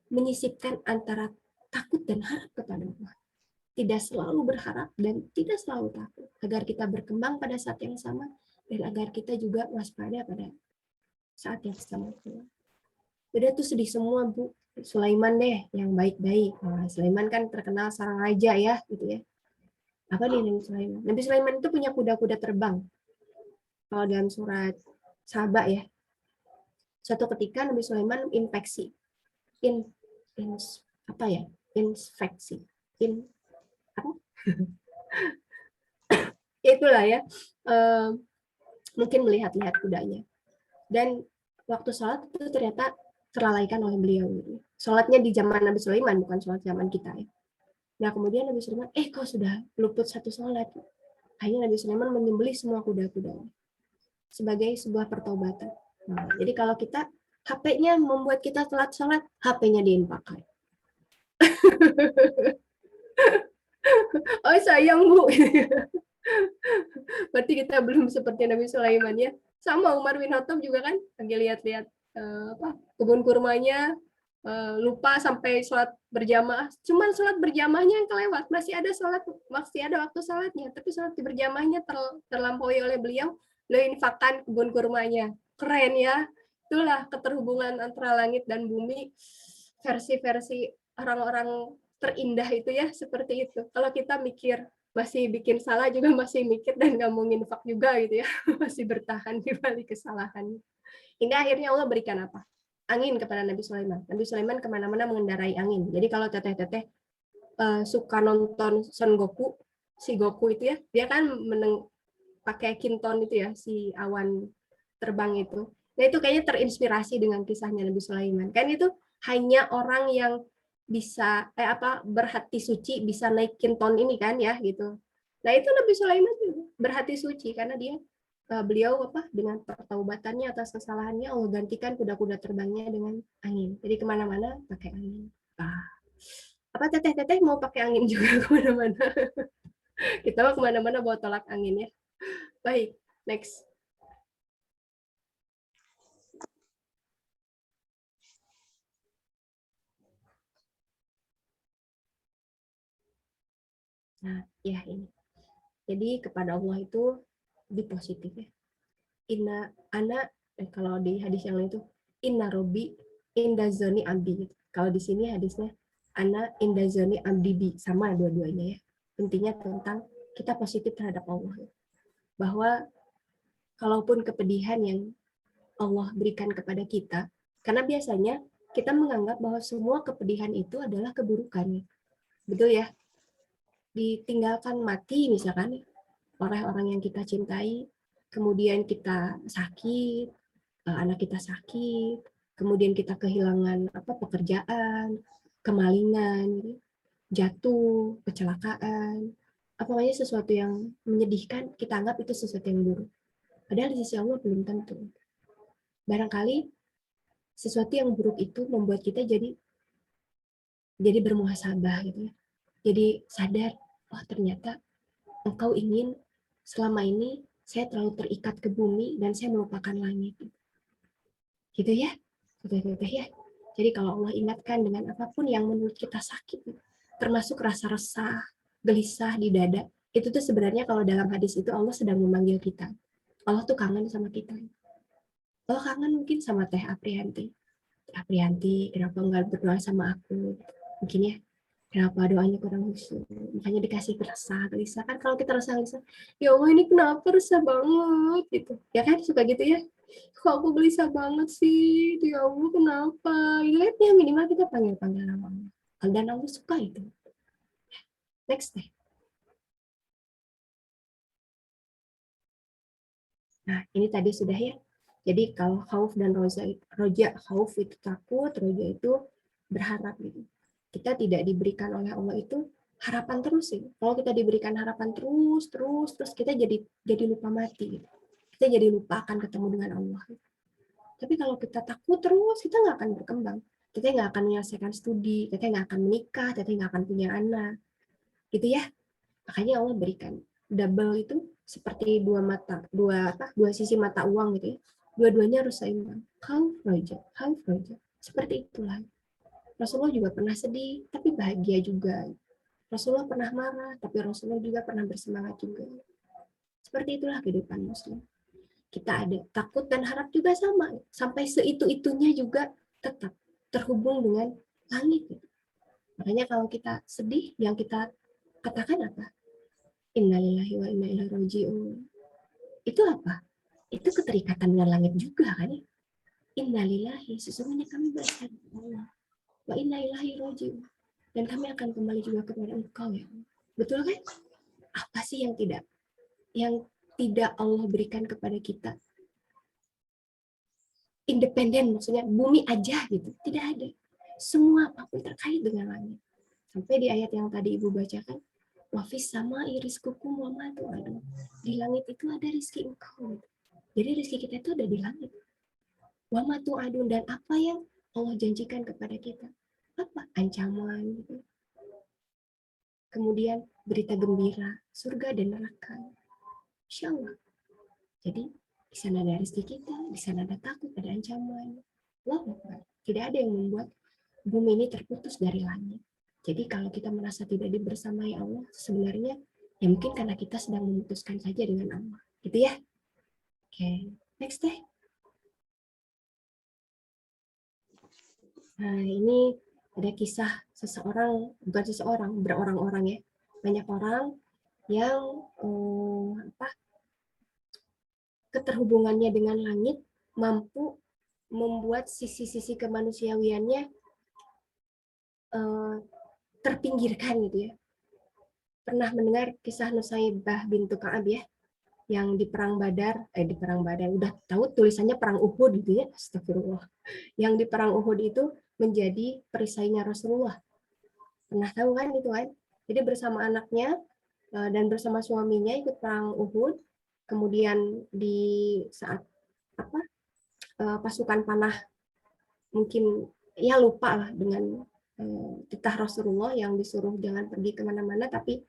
menyisipkan antara takut dan harap kepada Allah. Tidak selalu berharap dan tidak selalu takut. Agar kita berkembang pada saat yang sama dan agar kita juga waspada pada saat yang sama. Udah tuh sedih semua, Bu. Sulaiman deh yang baik-baik. Nah, Sulaiman kan terkenal sang raja ya, gitu ya. Apa nih Nabi Sulaiman? Nabi Sulaiman itu punya kuda-kuda terbang. Kalau dalam surat Saba ya. Suatu ketika Nabi Sulaiman inspeksi. Inspeksi. Itulah ya. Mungkin melihat-lihat kudanya. Dan waktu sholat itu ternyata terlalaikan oleh beliau. Sholatnya di zaman Nabi Sulaiman, bukan sholat zaman kita ya. Nah, kemudian Nabi Sulaiman, kau sudah luput satu sholat. Akhirnya Nabi Sulaiman menyembelih semua kuda-kudanya sebagai sebuah pertobatan. Nah, jadi kalau kita HP-nya membuat kita telat sholat, HP-nya dipakai. Oh sayang Bu. Berarti kita belum seperti Nabi Sulaiman ya. Sama Umar bin Khattab juga kan, lagi lihat-lihat kebun kurmanya, lupa sampai sholat berjamaah. Cuman sholat berjamaahnya yang kelewat, masih ada waktu sholatnya, tapi sholat berjamaahnya terlampaui oleh beliau infakkan kebun kurmanya. Keren ya. Itulah keterhubungan antara langit dan bumi, versi-versi orang-orang terindah itu ya, seperti itu. Kalau kita mikir masih bikin salah juga masih mikir dan nggak mau nginfak juga gitu ya, masih bertahan di balik kesalahan. Hingga akhirnya Allah berikan apa? Angin kepada Nabi Sulaiman. Nabi Sulaiman kemana-mana mengendarai angin. Jadi kalau teteh-teteh suka nonton Son Goku, si Goku itu ya, dia kan pakai kinton itu ya, si awan terbang itu. Nah itu kayaknya terinspirasi dengan kisahnya Nabi Sulaiman. Kan itu hanya orang yang bisa berhati suci bisa naik kinton ini kan ya gitu. Nah itu Nabi Sulaiman berhati suci karena beliau dengan pertaubatannya atas kesalahannya Allah gantikan kuda-kuda terbangnya dengan angin. Jadi kemana-mana pakai angin. Apa teteh-teteh mau pakai angin juga kemana-mana? Kita mau kemana-mana bawa tolak angin ya. Baik, next. Nah, ya ini. Jadi kepada Allah itu di positif ya. Kalau di hadis yang lain itu inna robi inda zoni abdi. Kalau di sini hadisnya ana inda zoni abdi bi, sama dua-duanya ya. Intinya tentang kita positif terhadap Allah. Bahwa kalaupun kepedihan yang Allah berikan kepada kita, karena biasanya kita menganggap bahwa semua kepedihan itu adalah keburukan. Betul ya? Ditinggalkan mati misalkan oleh orang yang kita cintai, kemudian kita sakit, anak kita sakit, kemudian kita kehilangan pekerjaan, kemalingan, jatuh, kecelakaan, apalagi sesuatu yang menyedihkan, kita anggap itu sesuatu yang buruk. Padahal di sisi Allah belum tentu. Barangkali sesuatu yang buruk itu membuat kita jadi bermuhasabah gitu ya. Jadi sadar, ternyata engkau ingin selama ini saya terlalu terikat ke bumi dan saya melupakan langit. Gitu ya. Ya. Jadi kalau Allah ingatkan dengan apapun yang menurut kita sakit, termasuk rasa resah, gelisah di dada, itu tuh sebenarnya kalau dalam hadis itu Allah sedang memanggil kita. Allah tuh kangen sama kita. Allah kangen mungkin sama Teh Aprianti. Aprianti, kenapa enggak berdoa sama aku? Mungkin ya. Kenapa doanya kurang khusyuk? Makanya dikasih resah, gelisah. Kan kalau kita resah, ya Allah ini kenapa resah banget gitu. Ya kan suka gitu ya. Kok aku gelisah banget sih? Ya Allah kenapa? Lihatnya minimal kita panggil-panggil nama Allah. Dan Allah suka itu. Next deh. Nah ini tadi sudah ya. Jadi kalau khauf dan roja, khauf itu takut, roja itu berharap gitu. Kita tidak diberikan oleh Allah itu harapan terus sih. Kalau kita diberikan harapan terus kita jadi lupa mati. Gitu. Kita jadi lupa akan ketemu dengan Allah. Tapi kalau kita takut terus, kita nggak akan berkembang. Kita nggak akan menyelesaikan studi, kita nggak akan menikah, kita nggak akan punya anak. Gitu ya. Makanya Allah berikan double itu seperti dua sisi mata uang gitu ya. Dua-duanya harus seimbang. Khauf roja. Seperti itulah. Rasulullah juga pernah sedih, tapi bahagia juga. Rasulullah pernah marah, tapi Rasulullah juga pernah bersemangat juga. Seperti itulah kehidupan Muslim. Kita ada takut dan harap juga sama. Sampai seitu-itunya juga tetap terhubung dengan langit. Makanya kalau kita sedih, yang kita katakan apa? Innalillahi wa inna ilaihi raji'un. Itu apa? Itu keterikatan dengan langit juga kan ya? Innalillahi, sesungguhnya kami berasal dari Allah. Wa inna ilaihi raji'un. Dan kami akan kembali juga kepada Engkau ya. Betul kan? Apa sih yang tidak Allah berikan kepada kita? Independen maksudnya bumi aja gitu. Tidak ada. Semua apapun terkait dengan langit. Sampai di ayat yang tadi Ibu bacakan, wafis sama rizqukum wa ma tu'adun. Di langit itu ada rizki engkau. Jadi rizki kita itu ada di langit. Wa ma tu'adun, dan apa yang Allah janjikan kepada kita. Apa? Ancaman gitu. Kemudian berita gembira, surga dan neraka. Insya Allah. Jadi di sana ada rezeki kita, di sana ada takut, ada ancaman. Allahu Akbar. Tidak ada yang membuat bumi ini terputus dari langit. Jadi kalau kita merasa tidak dibersamai Allah, sebenarnya ya mungkin karena kita sedang memutuskan saja dengan Allah. Gitu ya. Oke, next deh. Nah, ini ada kisah seseorang, bukan seseorang, berorang-orang ya. Banyak orang yang keterhubungannya dengan langit mampu membuat sisi-sisi kemanusiawiannya terpinggirkan gitu ya. Pernah mendengar kisah Nusaybah bintu Ka'ab ya, yang di perang Badar, udah tahu tulisannya perang Uhud gitu ya, astagfirullah. Yang di perang Uhud itu menjadi perisainya Rasulullah. Pernah tahu kan itu kan? Jadi bersama anaknya dan bersama suaminya ikut perang Uhud. Kemudian di saat pasukan panah mungkin ya lupa lah dengan titah Rasulullah yang disuruh jangan pergi kemana-mana, tapi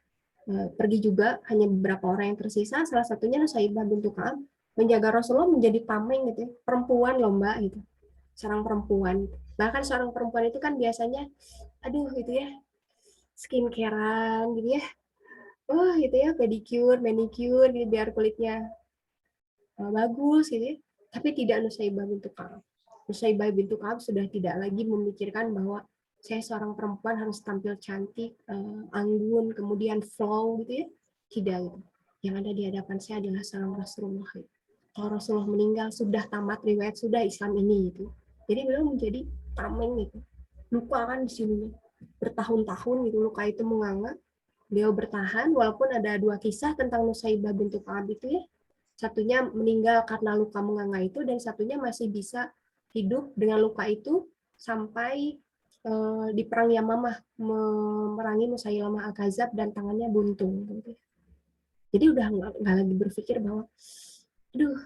pergi juga, hanya beberapa orang yang tersisa. Salah satunya Nusaybah bintu Ka'ab menjaga Rasulullah, menjadi tameng gitu ya. Perempuan lomba gitu, seorang perempuan. Bahkan seorang perempuan itu kan biasanya aduh gitu ya, skincarean gitu ya, gitu ya, pedicure, manicure gitu, biar kulitnya bagus gitu ya. Tapi tidak Nusaybah bintu Ka'ab. Nusaybah bintu Ka'ab sudah tidak lagi memikirkan bahwa saya seorang perempuan harus tampil cantik, anggun, kemudian flow gitu ya. Tidak gitu. Yang ada di hadapan saya adalah seorang Rasulullah. Gitu. Kalau Rasulullah meninggal, sudah tamat riwayat, sudah Islam ini gitu. Jadi beliau menjadi tameng gitu. Luka kan di sini bertahun-tahun gitu, luka itu menganga. Beliau bertahan walaupun ada dua kisah tentang Nusaybah bintu Ka'ab itu ya. Satunya meninggal karena luka menganga itu, dan satunya masih bisa hidup dengan luka itu sampai di perang Yamamah memerangi Musailamah Al-Kadzab dan tangannya buntung. Jadi udah nggak lagi berpikir bahwa, aduh,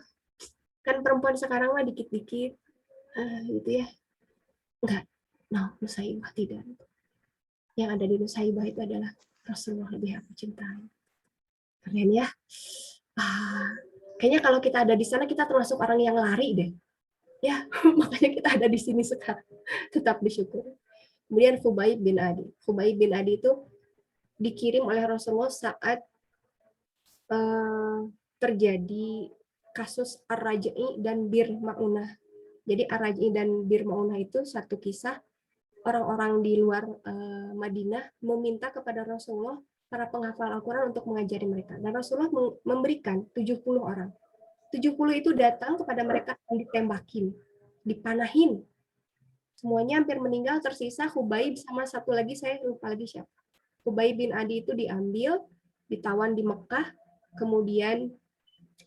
kan perempuan sekarang mah dikit-dikit, gitu ya. Enggak, no, Nusaybah tidak. Yang ada di Nusaybah itu adalah Rasulullah lebih aku cintai. Keren ya. Kayaknya kalau kita ada di sana, kita termasuk orang yang lari deh. Ya, makanya kita ada di sini sekarang. Tetap bersyukur. Kemudian Khubayb bin Adi. Khubayb bin Adi itu dikirim oleh Rasulullah saat terjadi kasus Ar-Raj'i dan Bir Ma'unah. Jadi Ar-Raj'i dan Bir Ma'unah itu satu kisah orang-orang di luar Madinah meminta kepada Rasulullah, para penghafal Al-Quran, untuk mengajari mereka. Dan Rasulullah memberikan 70 orang. 70 itu datang kepada mereka dan ditembakin, dipanahin. Semuanya hampir meninggal, tersisa Khubayb sama satu lagi, saya lupa lagi siapa. Khubayb bin Adi itu diambil, ditawan di Mekah, kemudian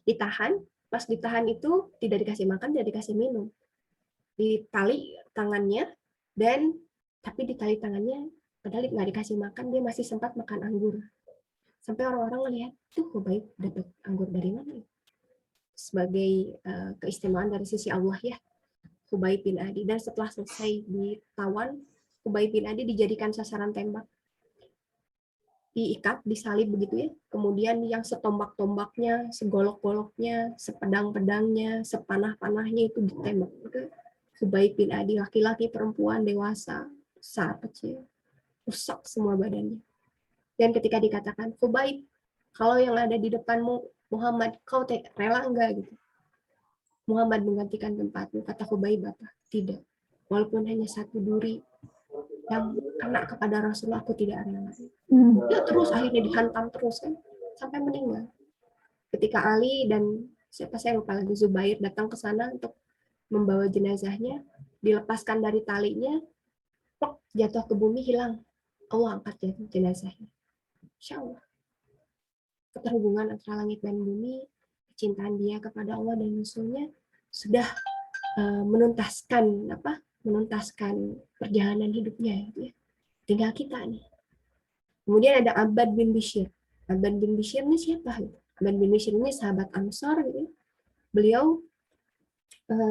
ditahan. Pas ditahan itu tidak dikasih makan, tidak dikasih minum. Ditali tangannya, dan tapi ditali tangannya, padahal nggak dikasih makan, dia masih sempat makan anggur. Sampai orang-orang melihat, tuh Khubayb dapat anggur dari mana? Sebagai keistimewaan dari sisi Allah ya. Khubayb bin Adi. Dan setelah selesai ditawan, Khubayb bin Adi dijadikan sasaran tembak. Diikat, disalib begitu ya. Kemudian yang setombak-tombaknya, segolok-goloknya, sepedang-pedangnya, sepanah-panahnya itu ditembak. Khubayb bin Adi, laki-laki, perempuan, dewasa, besar, kecil. Rusak semua badannya. Dan ketika dikatakan, Khubayb, kalau yang ada di depanmu Muhammad, kau rela enggak gitu? Muhammad menggantikan tempatmu. Kata Khubayb apa? Tidak. Walaupun hanya satu duri yang kena kepada Rasulullah, aku tidak rela. Ya terus akhirnya dihantam terus kan sampai meninggal. Ketika Ali dan siapa saya lupa lagi, Zubair datang ke sana untuk membawa jenazahnya, dilepaskan dari talinya, plok, jatuh ke bumi, hilang. Allah angkat jenazahnya. Insya Allah. Keterhubungan antara langit dan bumi, kecintaan dia kepada Allah dan Rasulnya sudah menuntaskan perjalanan hidupnya. Ya. Tinggal kita nih. Kemudian ada Abbad bin Bishr. Abbad bin Bishr ini siapa? Abbad bin Bishr ini sahabat Ansor. Gitu. Beliau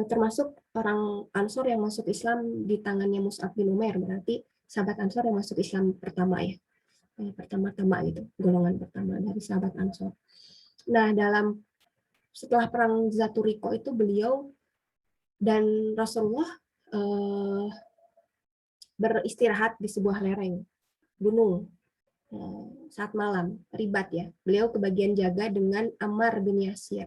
termasuk orang Ansor yang masuk Islam di tangannya Mus'ab bin Umair. Berarti sahabat Ansor yang masuk Islam pertama ya. Pertama-tama gitu, golongan pertama dari sahabat Ansor. Nah, setelah perang Zaturiko itu beliau dan Rasulullah beristirahat di sebuah lereng gunung saat malam, ribat ya. Beliau kebagian jaga dengan Ammar bin Yasir.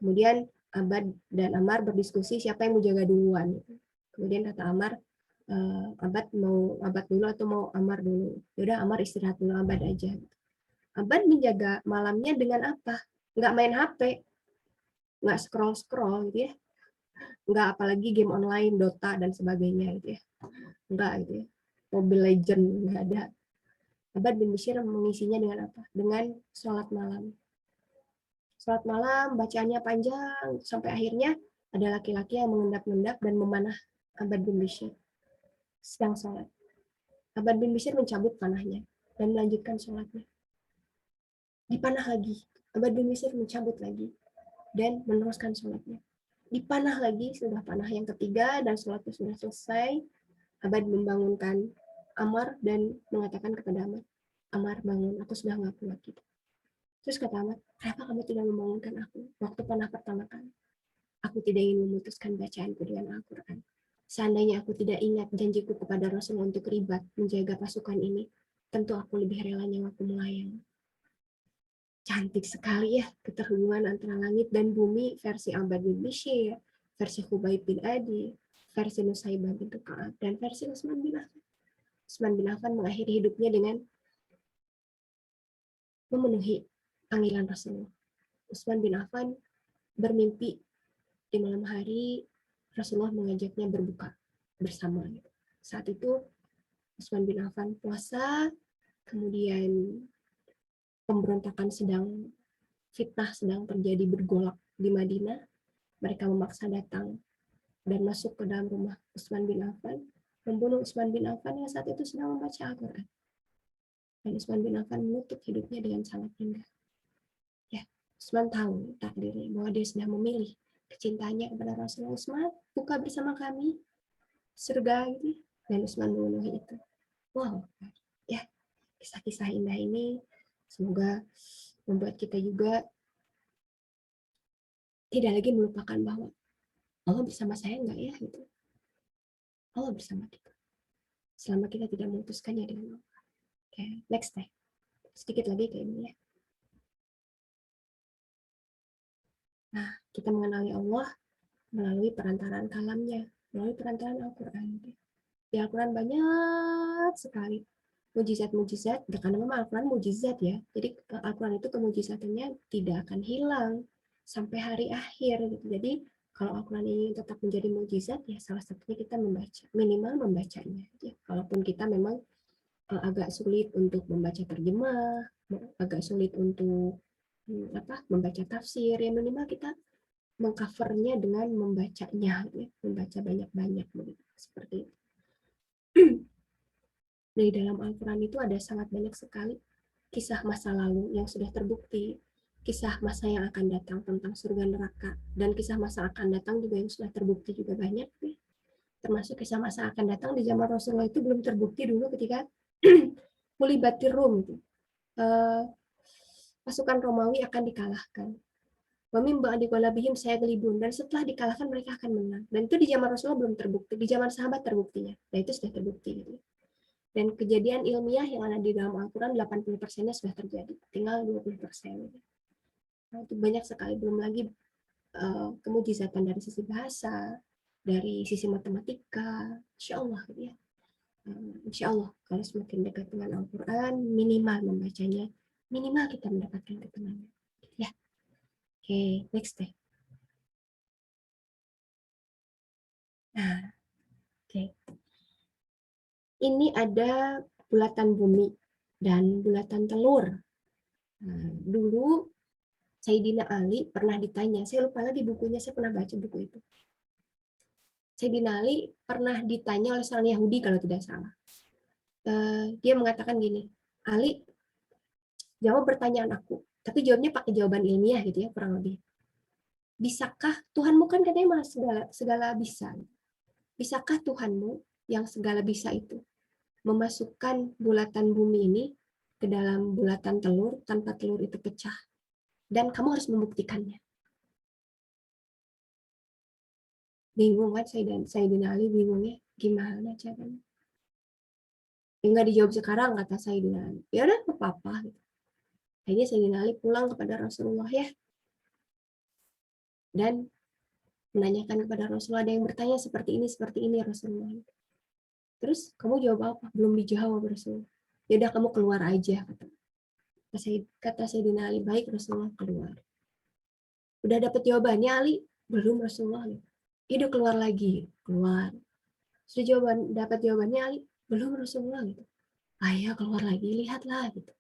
Kemudian Abbad dan Ammar berdiskusi siapa yang mau jaga duluan. Kemudian kata Ammar, Abbad dulu atau mau Ammar dulu? Yaudah Ammar istirahat dulu, Abbad aja. Abbad menjaga malamnya dengan apa? Nggak main HP, nggak scroll gitu ya, nggak apalagi game online, Dota dan sebagainya gitu ya, nggak gitu ya, Mobile Legend nggak ada. Abbad bin Bishr mengisinya dengan apa? Dengan sholat malam. Sholat malam, bacaannya panjang, sampai akhirnya ada laki-laki yang mengendap-endap dan memanah Abbad bin Bishr sedang sholat. Abbad bin Bishr mencabut panahnya dan melanjutkan sholatnya. Dipanah lagi. Abbad bin Bishr mencabut lagi dan meneruskan sholatnya. Dipanah lagi, sudah panah yang ketiga dan sholatnya sudah selesai. Abbad membangunkan Ammar dan mengatakan kepada Ammar, Ammar bangun, aku sudah nggak kuat gitu. Terus kata Ammar, kenapa kamu tidak membangunkan aku waktu panah pertama kali? Aku tidak ingin memutuskan bacaanku dengan Al-Quran. Seandainya aku tidak ingat janjiku kepada Rasul untuk ribat menjaga pasukan ini, tentu aku lebih rela nyawaku melayang. Cantik sekali ya keterhubungan antara langit dan bumi versi Abbad bin Bishr, versi Khubayb bin Adi, versi Nusaybah bin Ka'ab, dan versi Utsman bin Affan. Utsman bin Affan mengakhiri hidupnya dengan memenuhi panggilan Rasulullah. Utsman bin Affan bermimpi di malam hari Rasulullah mengajaknya berbuka bersama. Saat itu Utsman bin Affan puasa, kemudian pemberontakan fitnah sedang terjadi bergolak di Madinah. Mereka memaksa datang dan masuk ke dalam rumah Utsman bin Affan, membunuh Utsman bin Affan yang saat itu sedang membaca Al-Quran. Dan Utsman bin Affan menutup hidupnya dengan sangat indah. Ya, Utsman tahu takdirnya bahwa dia sudah memilih kecintaannya kepada Rasulullah. Utsman, buka bersama kami surga gitu. Dan Utsman memenuhi itu. Wow, ya kisah-kisah indah ini semoga membuat kita juga tidak lagi melupakan bahwa Allah bersama saya enggak ya gitu. Allah bersama kita. Selama kita tidak memutuskannya dengan Allah. Oke, next time. Sedikit lagi kayak ini ya. Nah, kita mengenali Allah melalui perantaraan kalamnya, melalui perantaraan Al-Quran. Di Al-Quran banyak sekali mujizat-mujizat, karena memang Al-Quran mujizat ya. Jadi Al-Quran itu kemujizatannya tidak akan hilang sampai hari akhir gitu. Jadi kalau Al-Quran ini tetap menjadi mujizat ya salah satunya kita membaca, minimal membacanya. Ya. Kalaupun kita memang agak sulit untuk membaca terjemah, agak sulit untuk membaca tafsir, ya minimal kita mengcovernya dengan membacanya, ya. Membaca banyak-banyak seperti itu. Di dalam Al-Quran itu ada sangat banyak sekali kisah masa lalu yang sudah terbukti, kisah masa yang akan datang tentang surga neraka, dan kisah masa akan datang juga yang sudah terbukti juga banyak. Ya. Termasuk kisah masa akan datang di zaman Rasulullah itu belum terbukti dulu ketika Mulibatir Rum, pasukan Romawi akan dikalahkan. Wamim ba'di qalabihim sayaglibun, dan setelah dikalahkan mereka akan menang. Dan itu di zaman Rasulullah belum terbukti, di zaman sahabat terbuktinya. Nah itu sudah terbukti gitu. Dan kejadian ilmiah yang ada di dalam Al-Quran 80%-nya sudah terjadi, tinggal 20%. Nah, itu banyak sekali, belum lagi kemujizatan dari sisi bahasa, dari sisi matematika, insya Allah gitu ya. Insya Allah kalau semakin dekat dengan Al-Quran, minimal membacanya, minimal kita mendapatkan ketenangan. Ya, oke, next deh. Nah, oke. Ini ada bulatan bumi dan bulatan telur. Nah, dulu Sayyidina Ali pernah ditanya, saya lupa lagi bukunya, saya pernah baca buku itu. Sayyidina Ali pernah ditanya oleh seorang Yahudi kalau tidak salah. Dia mengatakan gini, Ali, jawab pertanyaan aku. Tapi jawabnya pakai jawaban ilmiah gitu ya, kurang lebih. Bisakah, Tuhanmu kan katanya segala bisa. Bisakah Tuhanmu yang segala bisa itu memasukkan bulatan bumi ini ke dalam bulatan telur tanpa telur itu pecah? Dan kamu harus membuktikannya. Bingung kan Sayyidina Ali, bingungnya gimana caranya? Enggak dijawab sekarang, kata Sayyidina Ali. Ya udah, apa-apa. Akhirnya Sayyidina Ali pulang kepada Rasulullah ya. Dan menanyakan kepada Rasulullah, ada yang bertanya seperti ini Rasulullah. Terus kamu jawab apa? Belum dijawab Rasulullah. Ya udah, kamu keluar aja, kata Sayyidina Ali. Baik Rasulullah, keluar. Udah dapat jawabannya Ali? Belum Rasulullah. Ya udah, keluar lagi, keluar. Sudah dapat jawabannya Ali? Belum Rasulullah gitu. Ayo keluar lagi, lihatlah gitu.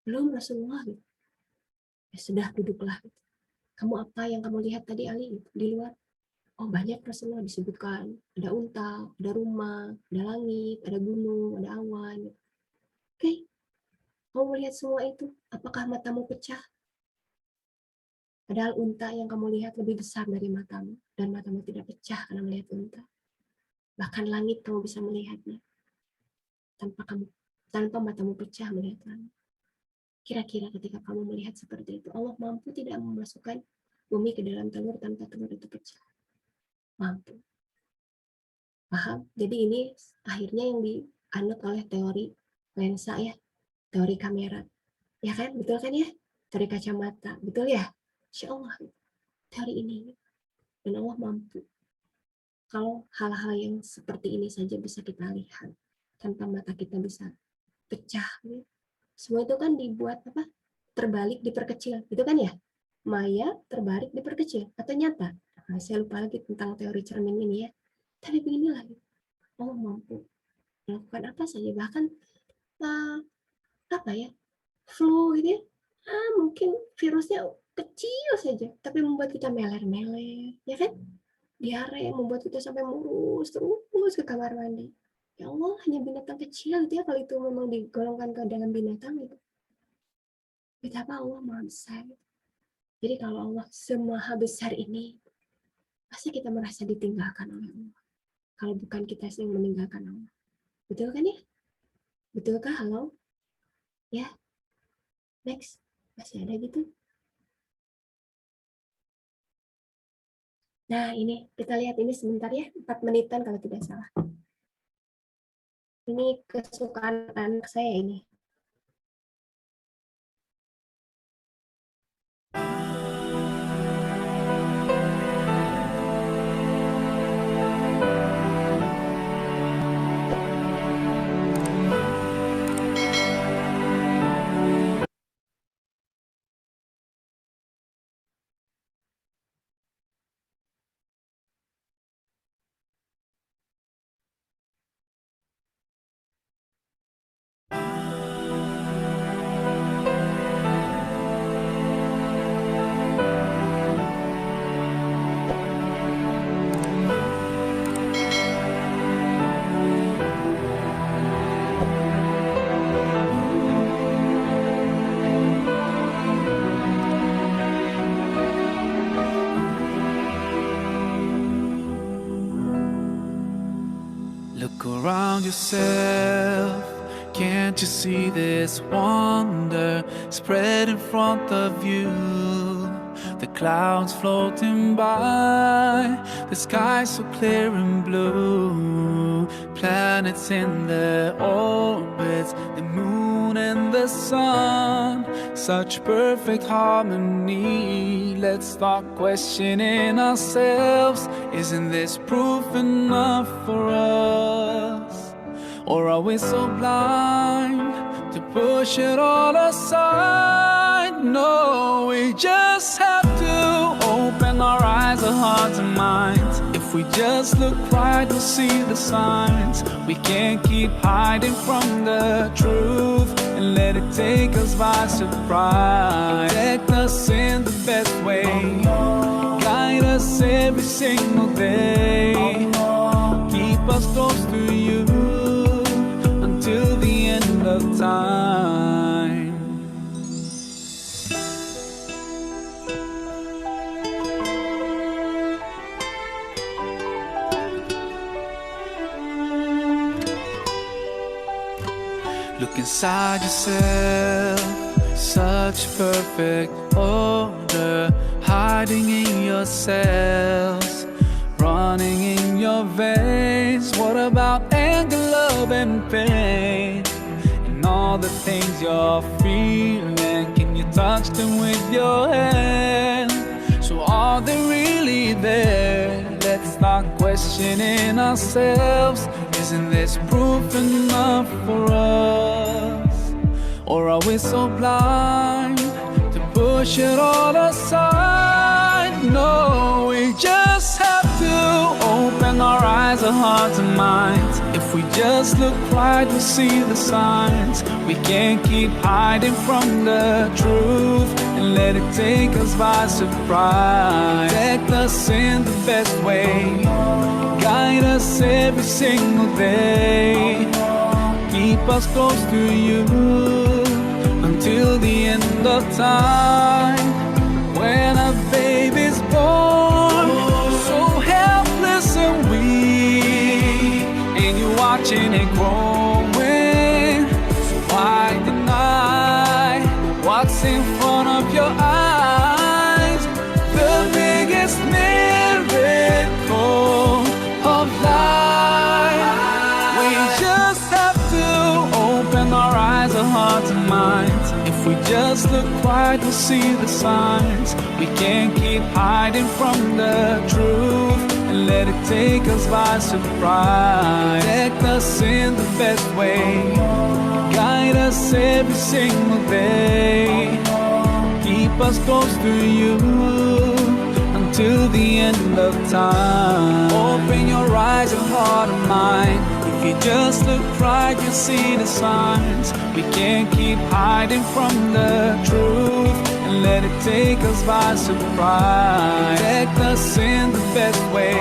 Belum Rasulullah gitu. Ya sudah, duduklah gitu. Kamu apa yang kamu lihat tadi Ali gitu, di luar? Oh banyak Rasulullah, disebutkan. Ada unta, ada rumah, ada langit, ada gunung, ada awan. Oke, kamu melihat semua itu, apakah matamu pecah? Padahal unta yang kamu lihat lebih besar dari matamu, dan matamu tidak pecah karena melihat unta. Bahkan langit kamu bisa melihatnya, tanpa matamu pecah melihat langit. Kira-kira ketika kamu melihat seperti itu, Allah mampu tidak memasukkan bumi ke dalam telur tanpa telur itu pecah? Mampu. Paham? Jadi ini akhirnya yang dianut oleh teori lensa ya, teori kamera. Ya kan? Betul kan ya? Teori kacamata. Betul ya? Insya Allah. Teori ini. Dan Allah mampu. Kalau hal-hal yang seperti ini saja bisa kita lihat, tanpa mata kita bisa pecah. Ya. Semua itu kan dibuat apa? Terbalik, diperkecil. Itu kan ya? Maya terbalik, diperkecil. Atau nyata? Nah, saya lupa lagi tentang teori cermin ini ya. Tapi beginilah. Allah mampu melakukan apa saja. Bahkan apa ya? Flu gitu ya. Mungkin virusnya kecil saja. Tapi membuat kita meler-meler. Ya kan? Diare membuat kita sampai murus terus ke kamar mandi. Ya Allah, hanya binatang kecil gitu ya, kalau itu memang digolongkan ke dalam binatang itu. Betapa Allah maha besar. Jadi kalau Allah semaha besar ini, pasti kita merasa ditinggalkan oleh Allah. Kalau bukan kita yang meninggalkan Allah. Betul kan ya? Betulkah? Halo? Ya. Next. Masih ada gitu? Nah ini, kita lihat ini sebentar ya. 4 menitan kalau tidak salah. Ini kesukaan anak saya ini. Look around yourself, can't you see this wonder spread in front of you? The clouds floating by, the sky so clear and blue, planets in their orbits, the moon and the sun, such perfect harmony. Let's start questioning ourselves. Isn't this proof enough for us? Or are we so blind to push it all aside? No, we just have to open our eyes, our hearts and minds. If we just look right, we'll see the signs. We can't keep hiding from the truth and let it take us by surprise. Protect us in the best way, guide us every single day, keep us close to you until the end of time. Look inside yourself, such perfect order, hiding in your cells, running in your veins. What about anger, love, and pain? And all the things you're feeling, can you touch them with your hand? So are they really there? Let's start questioning ourselves. Isn't this proof enough for us? Or are we so blind to push it all aside? No, we just have to open our eyes, our hearts and minds. If we just look right, we'll see the signs. We can't keep hiding from the truth and let it take us by surprise. Protect us in the best way, guide us every single day. Keep us close to you until the end of time. When a baby's born, so helpless and weak, and you're watching it growing, so why deny what's in front of your eyes? The biggest miracle of life. We just have to open our eyes, our hearts and minds. If we just look right, we'll see the signs. We can't keep hiding from the truth and let it take us by surprise. Protect us in the best way, guide us every single day. Keep us close to you until the end of time. Open your eyes, your heart and mind. If you just look right, you'll see the signs. We can't keep hiding from the truth and let it take us by surprise. Protect us in the best way,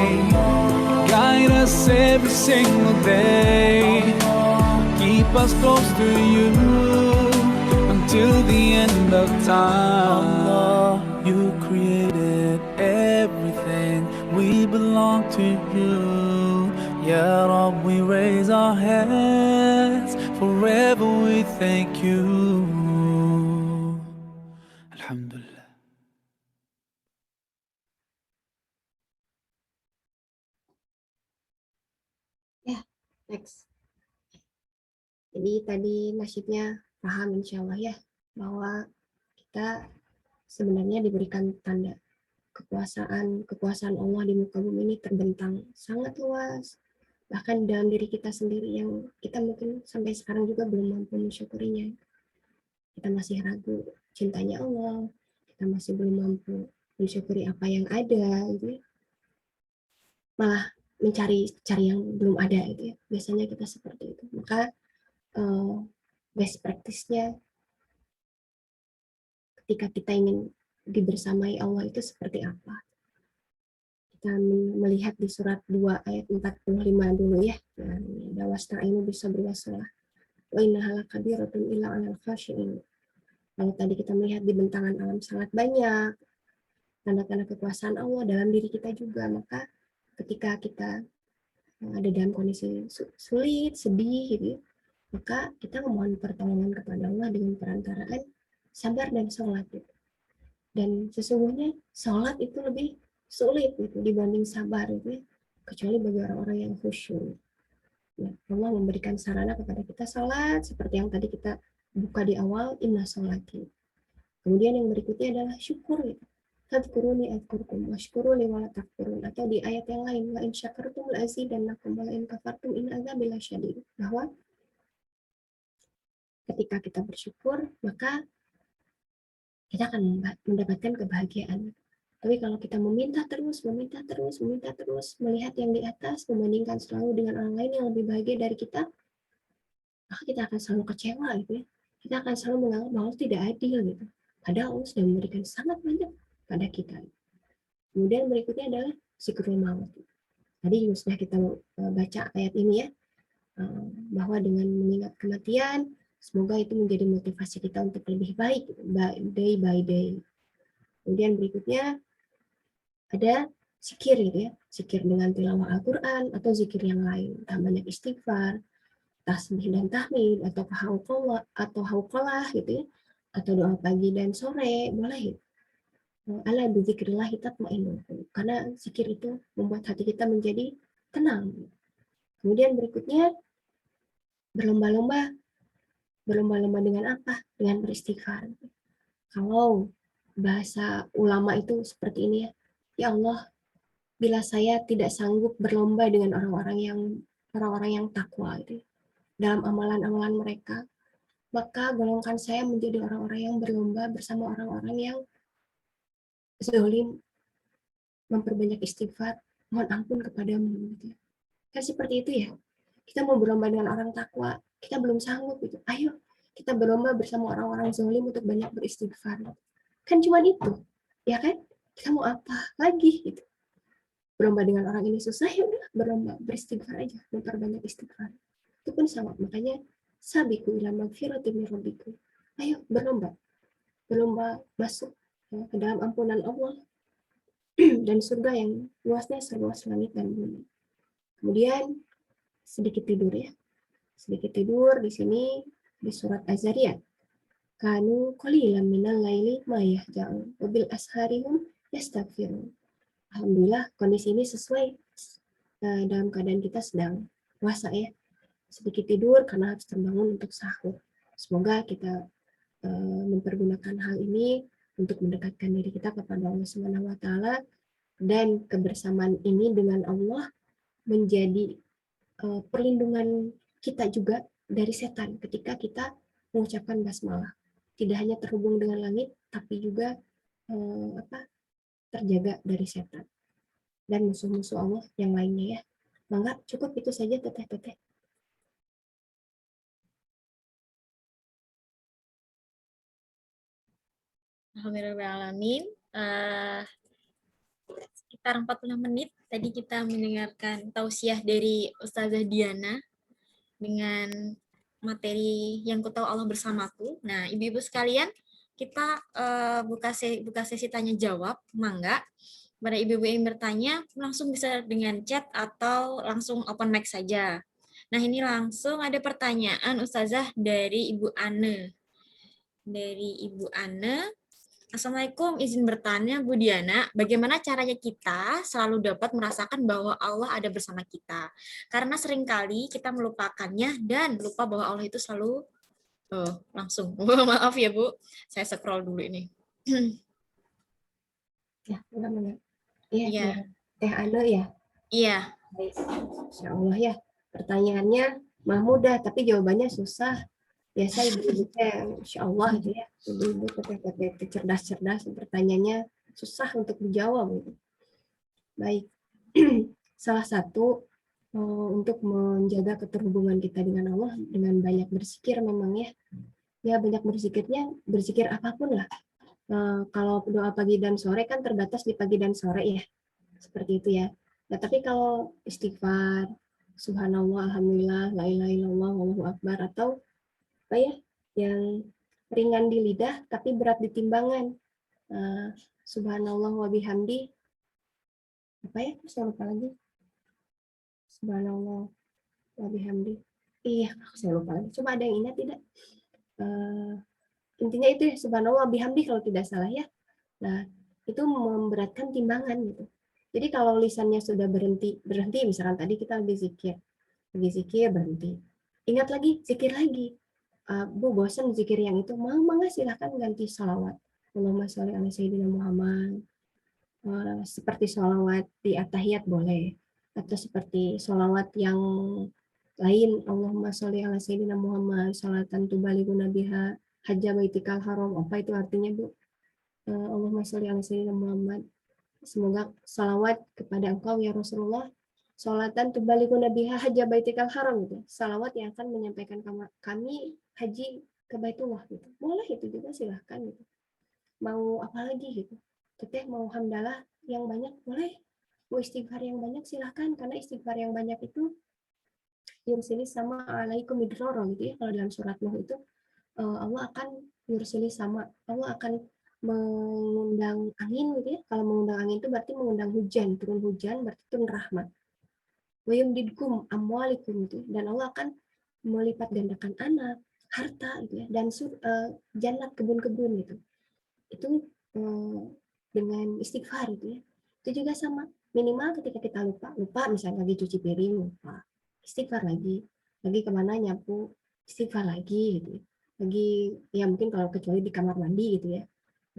guide us every single day. Keep us close to you until the end of time. Allah, you created everything, we belong to you. Ya Rab, we raise our hands, forever we thank you. Alhamdulillah. Ya, next. Jadi tadi nasyidnya paham insya Allah ya, bahwa kita sebenarnya diberikan tanda kekuasaan Allah di muka bumi ini terbentang sangat luas, bahkan dalam diri kita sendiri yang kita mungkin sampai sekarang juga belum mampu mensyukurinya. Kita masih ragu cintanya Allah, kita masih belum mampu mensyukuri apa yang ada, gitu ya. Malah mencari yang belum ada, gitu ya. Biasanya kita seperti itu. Maka best practice-nya ketika kita ingin dibersamai Allah itu seperti apa? Kita melihat di surat 2 ayat 45 dulu ya. Nah, wasta'inu bisabri wassalah. Wa innaha lakabiratun illa 'alal khashi'in. Kalau tadi kita melihat di bentangan alam sangat banyak tanda-tanda kekuasaan Allah dalam diri kita juga, maka ketika kita ada dalam kondisi sulit, sedih gitu ya, maka kita memohon pertolongan kepada Allah dengan perantaraan sabar dan sholat. Gitu. Dan sesungguhnya sholat itu lebih sulit gitu, dibanding sabar gitu ya, kecuali bagi orang-orang yang khusyuk. Ya, Allah memberikan sarana kepada kita sholat seperti yang tadi kita buka di awal, inna sholati. Kemudian yang berikutnya adalah syukur gitu. Fadhkuruni adhkurkum washkuruni wala takfurun, atau di ayat yang lain, wa in syakartum la azidannakum wa in kafartum in adzabi lasyadid, bahwa ketika kita bersyukur maka kita akan mendapatkan kebahagiaan. Tapi kalau kita meminta terus, melihat yang di atas, membandingkan selalu dengan orang lain yang lebih bahagia dari kita, maka kita akan selalu kecewa gitu ya. Kita akan selalu menganggap bahwa tidak adil gitu. Padahal Allah sudah memberikan sangat banyak pada kita. Kemudian berikutnya adalah zikrul maut. Tadi juga sudah kita baca ayat ini ya, bahwa dengan mengingat kematian, semoga itu menjadi motivasi kita untuk lebih baik, day by day. Kemudian berikutnya ada zikir gitu ya, zikir dengan tilawah Al-Quran atau zikir yang lain, banyak istighfar, tasbih dan tahmid atau hauqalah gitu ya, atau doa pagi dan sore boleh. Ala bizikrillah tatmainnul qulub, karena zikir itu membuat hati kita menjadi tenang. Kemudian berikutnya berlomba-lomba dengan apa? Dengan beristighfar. Kalau bahasa ulama itu seperti ini ya. Ya Allah, bila saya tidak sanggup berlomba dengan orang-orang yang takwa itu dalam amalan-amalan mereka, maka golongkan saya menjadi orang-orang yang berlomba bersama orang-orang yang zalim, memperbanyak istighfar, mohon ampun kepadamu. Gitu. Kan seperti itu ya. Kita mau berlomba dengan orang takwa, kita belum sanggup gitu. Ayo kita berlomba bersama orang-orang zalim untuk banyak beristighfar. Kan cuma itu, ya kan? Kita mau apa lagi gitu? Berlomba dengan orang ini susah, ya udah berlomba beristighfar aja, memperbanyak istighfar. Itu pun sama. Makanya sabiqu ila magfiratin min rabbikum. Ayo berlomba masuk ya, ke dalam ampunan Allah dan surga yang luasnya seluas langit dan bumi. Kemudian sedikit tidur ya. Sedikit tidur di sini di surat Az-Zariyat. Kanu qalilan minal laili ma yahja'un wa bil asharihum yastaghfirun. Alhamdulillah kondisi ini sesuai dalam keadaan kita sedang puasa ya. Sedikit tidur karena harus terbangun untuk sahur. Semoga kita mempergunakan hal ini untuk mendekatkan diri kita kepada Allah Subhanahu wa taala, dan kebersamaan ini dengan Allah menjadi perlindungan kita juga dari setan ketika kita mengucapkan basmalah. Tidak hanya terhubung dengan langit, tapi juga terjaga dari setan dan musuh-musuh Allah yang lainnya ya. Mangga cukup itu saja teteh-teteh. Alhamdulillahirrahmanirrahim. Sekitar 46 menit tadi kita mendengarkan tausiah dari Ustazah Diana dengan materi yang ku tahu Allah bersamaku. Nah, ibu-ibu sekalian, kita buka sesi tanya jawab, mangga. Pada ibu-ibu yang bertanya, langsung bisa dengan chat atau langsung open mic saja. Nah, ini langsung ada pertanyaan Ustazah dari Ibu Ane. Dari Ibu Ane, Assalamualaikum, izin bertanya Bu Diana, bagaimana caranya kita selalu dapat merasakan bahwa Allah ada bersama kita? Karena seringkali kita melupakannya dan lupa bahwa Allah itu selalu langsung. Maaf ya Bu, saya scroll dulu ini. Ya, benar-benar. Iya, Iya. Teh Ane ya? Iya. Insya Allah ya. Pertanyaannya mah mudah, tapi jawabannya susah. Biasa ibu-ibu insya Allah gitu ya. Ibu-ibu teteh-teteh cerdas-cerdas, pertanyaannya susah untuk dijawab. Gitu. Baik. Salah satu untuk menjaga keterhubungan kita dengan Allah dengan banyak berzikir memang ya. Ya banyak berzikirnya, berzikir apapun lah. Kalau doa pagi dan sore kan terbatas di pagi dan sore ya. Seperti itu ya. Nah, tapi kalau istighfar, subhanallah, alhamdulillah, la ilaha illallah, wallahu akbar, atau apa ya, yang ringan di lidah tapi berat di timbangan. Subhanallah wa bihamdi. Apa ya? Saya lupa lagi. Subhanallah wa bihamdi. Iya, saya lupa lagi. Coba ada yang ingat tidak? Intinya itu ya, subhanallah wa bihamdi kalau tidak salah ya. Nah, itu memberatkan timbangan gitu. Jadi kalau lisannya sudah berhenti, misalkan tadi kita lagi zikir berhenti. Ingat lagi, zikir lagi. Bu, bosan zikir yang itu, mangga silahkan ganti salawat. Allahumma sholli ala sayyidina Muhammad. Seperti salawat di at-tahiyat boleh. Atau seperti salawat yang lain, Allahumma sholli ala sayyidina Muhammad, salatan tubalighuna biha hajja baitikal haram. Apa itu artinya, Bu? Allahumma sholli ala sayyidina Muhammad. Semoga salawat kepada engkau ya Rasulullah, salatan tubalighuna biha hajja baitikal haram gitu. Salawat yang akan menyampaikan kami haji ke Baitullah gitu. Boleh itu juga silahkan gitu. Mau apa lagi gitu. Teteh mau hamdalah yang banyak boleh. Mau istighfar yang banyak silahkan, karena istighfar yang banyak itu yursili sama alaikum idroro gitu ya. Kalau dalam surat Nuh itu Allah akan yursili sama, Allah akan mengundang angin gitu ya. Kalau mengundang angin itu berarti mengundang hujan, turun hujan berarti turun rahmat. Wayumdidkum amwalikum itu, dan Allah akan melipat gandakan anak, harta gitu ya, dan jannat, kebun-kebun gitu. Itu dengan istighfar gitu ya. Itu juga sama, minimal ketika kita lupa misalnya lagi cuci piring, lupa, istighfar lagi kemana nyapu, istighfar lagi gitu ya. Lagi ya mungkin kalau kecuali di kamar mandi gitu ya.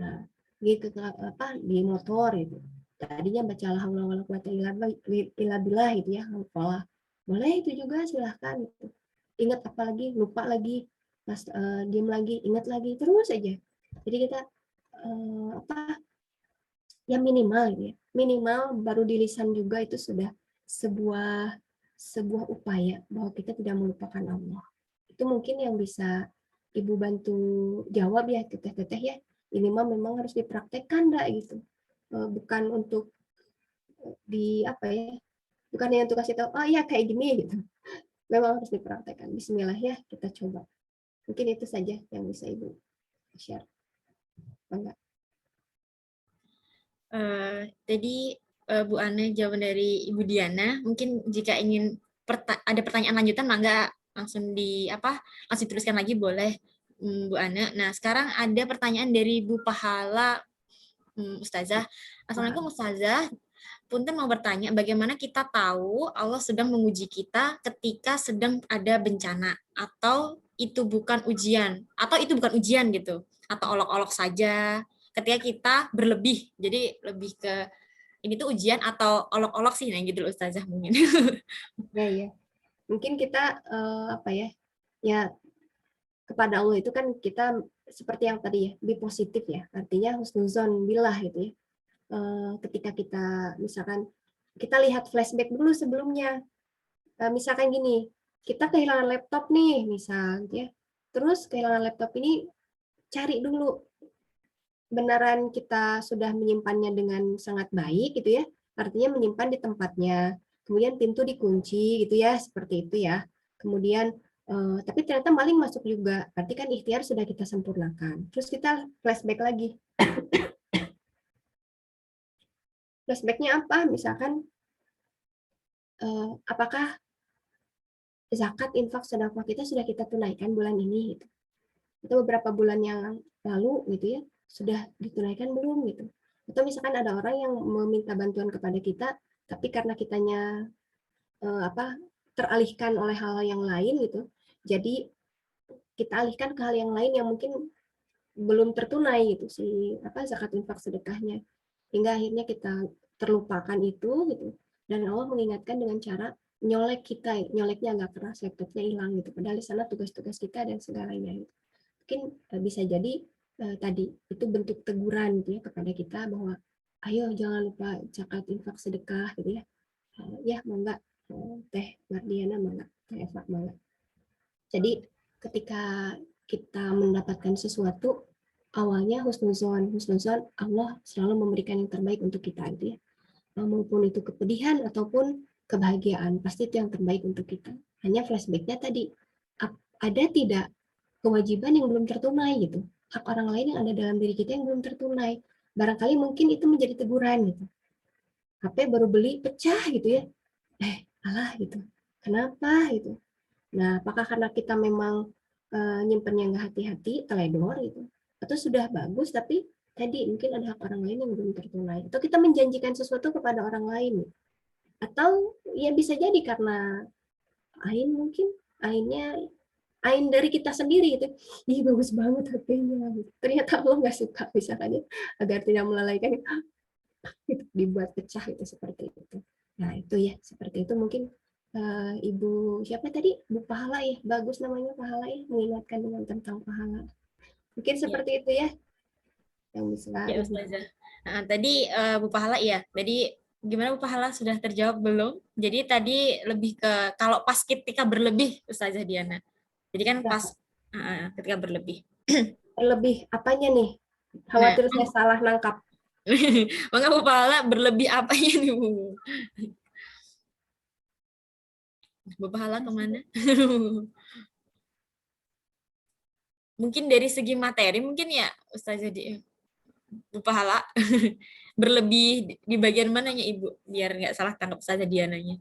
Nah, gitu di motor gitu. Tadinya baca la haula wala quwata illa billah gitu ya, lupa. Boleh itu juga, silahkan gitu. Ingat apa lagi, lupa lagi, pas diam lagi, ingat lagi, terus aja. Jadi kita ya minimal gitu ya. Minimal baru di lisan juga itu sudah sebuah upaya bahwa kita tidak melupakan Allah. Itu mungkin yang bisa Ibu bantu jawab ya, teteh-teteh ya. Ini mah memang harus dipraktekkan enggak gitu. Bukan untuk bukannya untuk kasih tahu, oh iya kayak gini gitu. Memang harus dipraktekkan. Bismillah ya, kita coba. Mungkin itu saja yang bisa Ibu share. Enggak. Tadi Bu Ana jawaban dari Ibu Diana. Mungkin jika ingin ada pertanyaan lanjutan, mangga langsung langsung tuliskan lagi boleh, Bu Ana. Nah, sekarang ada pertanyaan dari Bu Pahala, Ustazah. Assalamualaikum Ustazah. Punten mau bertanya, bagaimana kita tahu Allah sedang menguji kita ketika sedang ada bencana, atau itu bukan ujian, gitu, atau olok-olok saja ketika kita berlebih. Jadi lebih ke ini tuh ujian atau olok-olok sih, nah gitu Ustazah mungkin. Ya. Mungkin kita ya kepada Allah itu kan kita seperti yang tadi ya, be positif ya, artinya husnuzon billah gitu ya. Ketika kita misalkan kita lihat flashback dulu sebelumnya, misalkan gini, kita kehilangan laptop nih misal ya, terus kehilangan laptop ini cari dulu benaran kita sudah menyimpannya dengan sangat baik gitu ya, artinya menyimpan di tempatnya, kemudian pintu dikunci gitu ya, seperti itu ya. Kemudian tapi ternyata maling masuk juga, berarti kan ikhtiar sudah kita sempurnakan. Terus kita flashback lagi. Flashbacknya apa? Misalkan apakah zakat, infak, sedekah kita sudah kita tunaikan bulan ini gitu. Atau beberapa bulan yang lalu gitu ya, sudah ditunaikan belum gitu. Atau misalkan ada orang yang meminta bantuan kepada kita, tapi karena kitanya teralihkan oleh hal yang lain gitu, jadi kita alihkan ke hal yang lain yang mungkin belum tertunai gitu zakat, infak, sedekahnya, hingga akhirnya kita terlupakan itu gitu, dan Allah mengingatkan dengan cara nyoleknya nggak keras, laptopnya hilang gitu, padahal di sana tugas-tugas kita dan segalanya gitu. Mungkin bisa jadi tadi itu bentuk teguran gitu ya kepada kita bahwa ayo jangan lupa zakat, infak, sedekah gitu ya. Ya mangga Teh Mardiana, mangga Teh Eva, mangga. Jadi ketika kita mendapatkan sesuatu, awalnya husnuzon Allah selalu memberikan yang terbaik untuk kita gitu ya. Maupun itu kepedihan ataupun kebahagiaan, pasti itu yang terbaik untuk kita. Hanya flashbacknya tadi, ada tidak kewajiban yang belum tertunai gitu, hak orang lain yang ada dalam diri kita yang belum tertunai. Barangkali mungkin itu menjadi teguran gitu. HP baru beli pecah gitu ya, alah gitu, kenapa gitu. Nah, apakah karena kita memang nyimpennya nggak hati-hati, teledor gitu, atau sudah bagus tapi tadi mungkin ada hak orang lain yang belum tertunai, atau kita menjanjikan sesuatu kepada orang lain, atau ya bisa jadi karena ain dari kita sendiri itu, ih bagus banget HP-nya, ternyata Allah nggak suka misalkan ya, agar tidak melalaikan itu dibuat pecah itu, seperti itu. Nah itu ya, seperti itu mungkin Ibu siapa tadi, Bu Pahala ya, bagus namanya Pahala ya, mengingatkan dengan tentang pahala. Mungkin seperti itu ya yang bisa ya, Ustazah. Nah, tadi Bu Pahala ya, tadi gimana Bu Pahala, sudah terjawab belum? Jadi tadi lebih ke kalau pas ketika berlebih, Ustazah Diana. Jadi kan pas ketika berlebih. Berlebih apanya nih? Khawatir saya salah nangkap. Maka Bu Pahala berlebih apanya nih Bu? Bu Pahala kemana? Mungkin dari segi materi mungkin ya Ustazah Bu Pahala berlebih di bagian mananya Ibu, biar nggak salah tangkap Ustazah Diananya.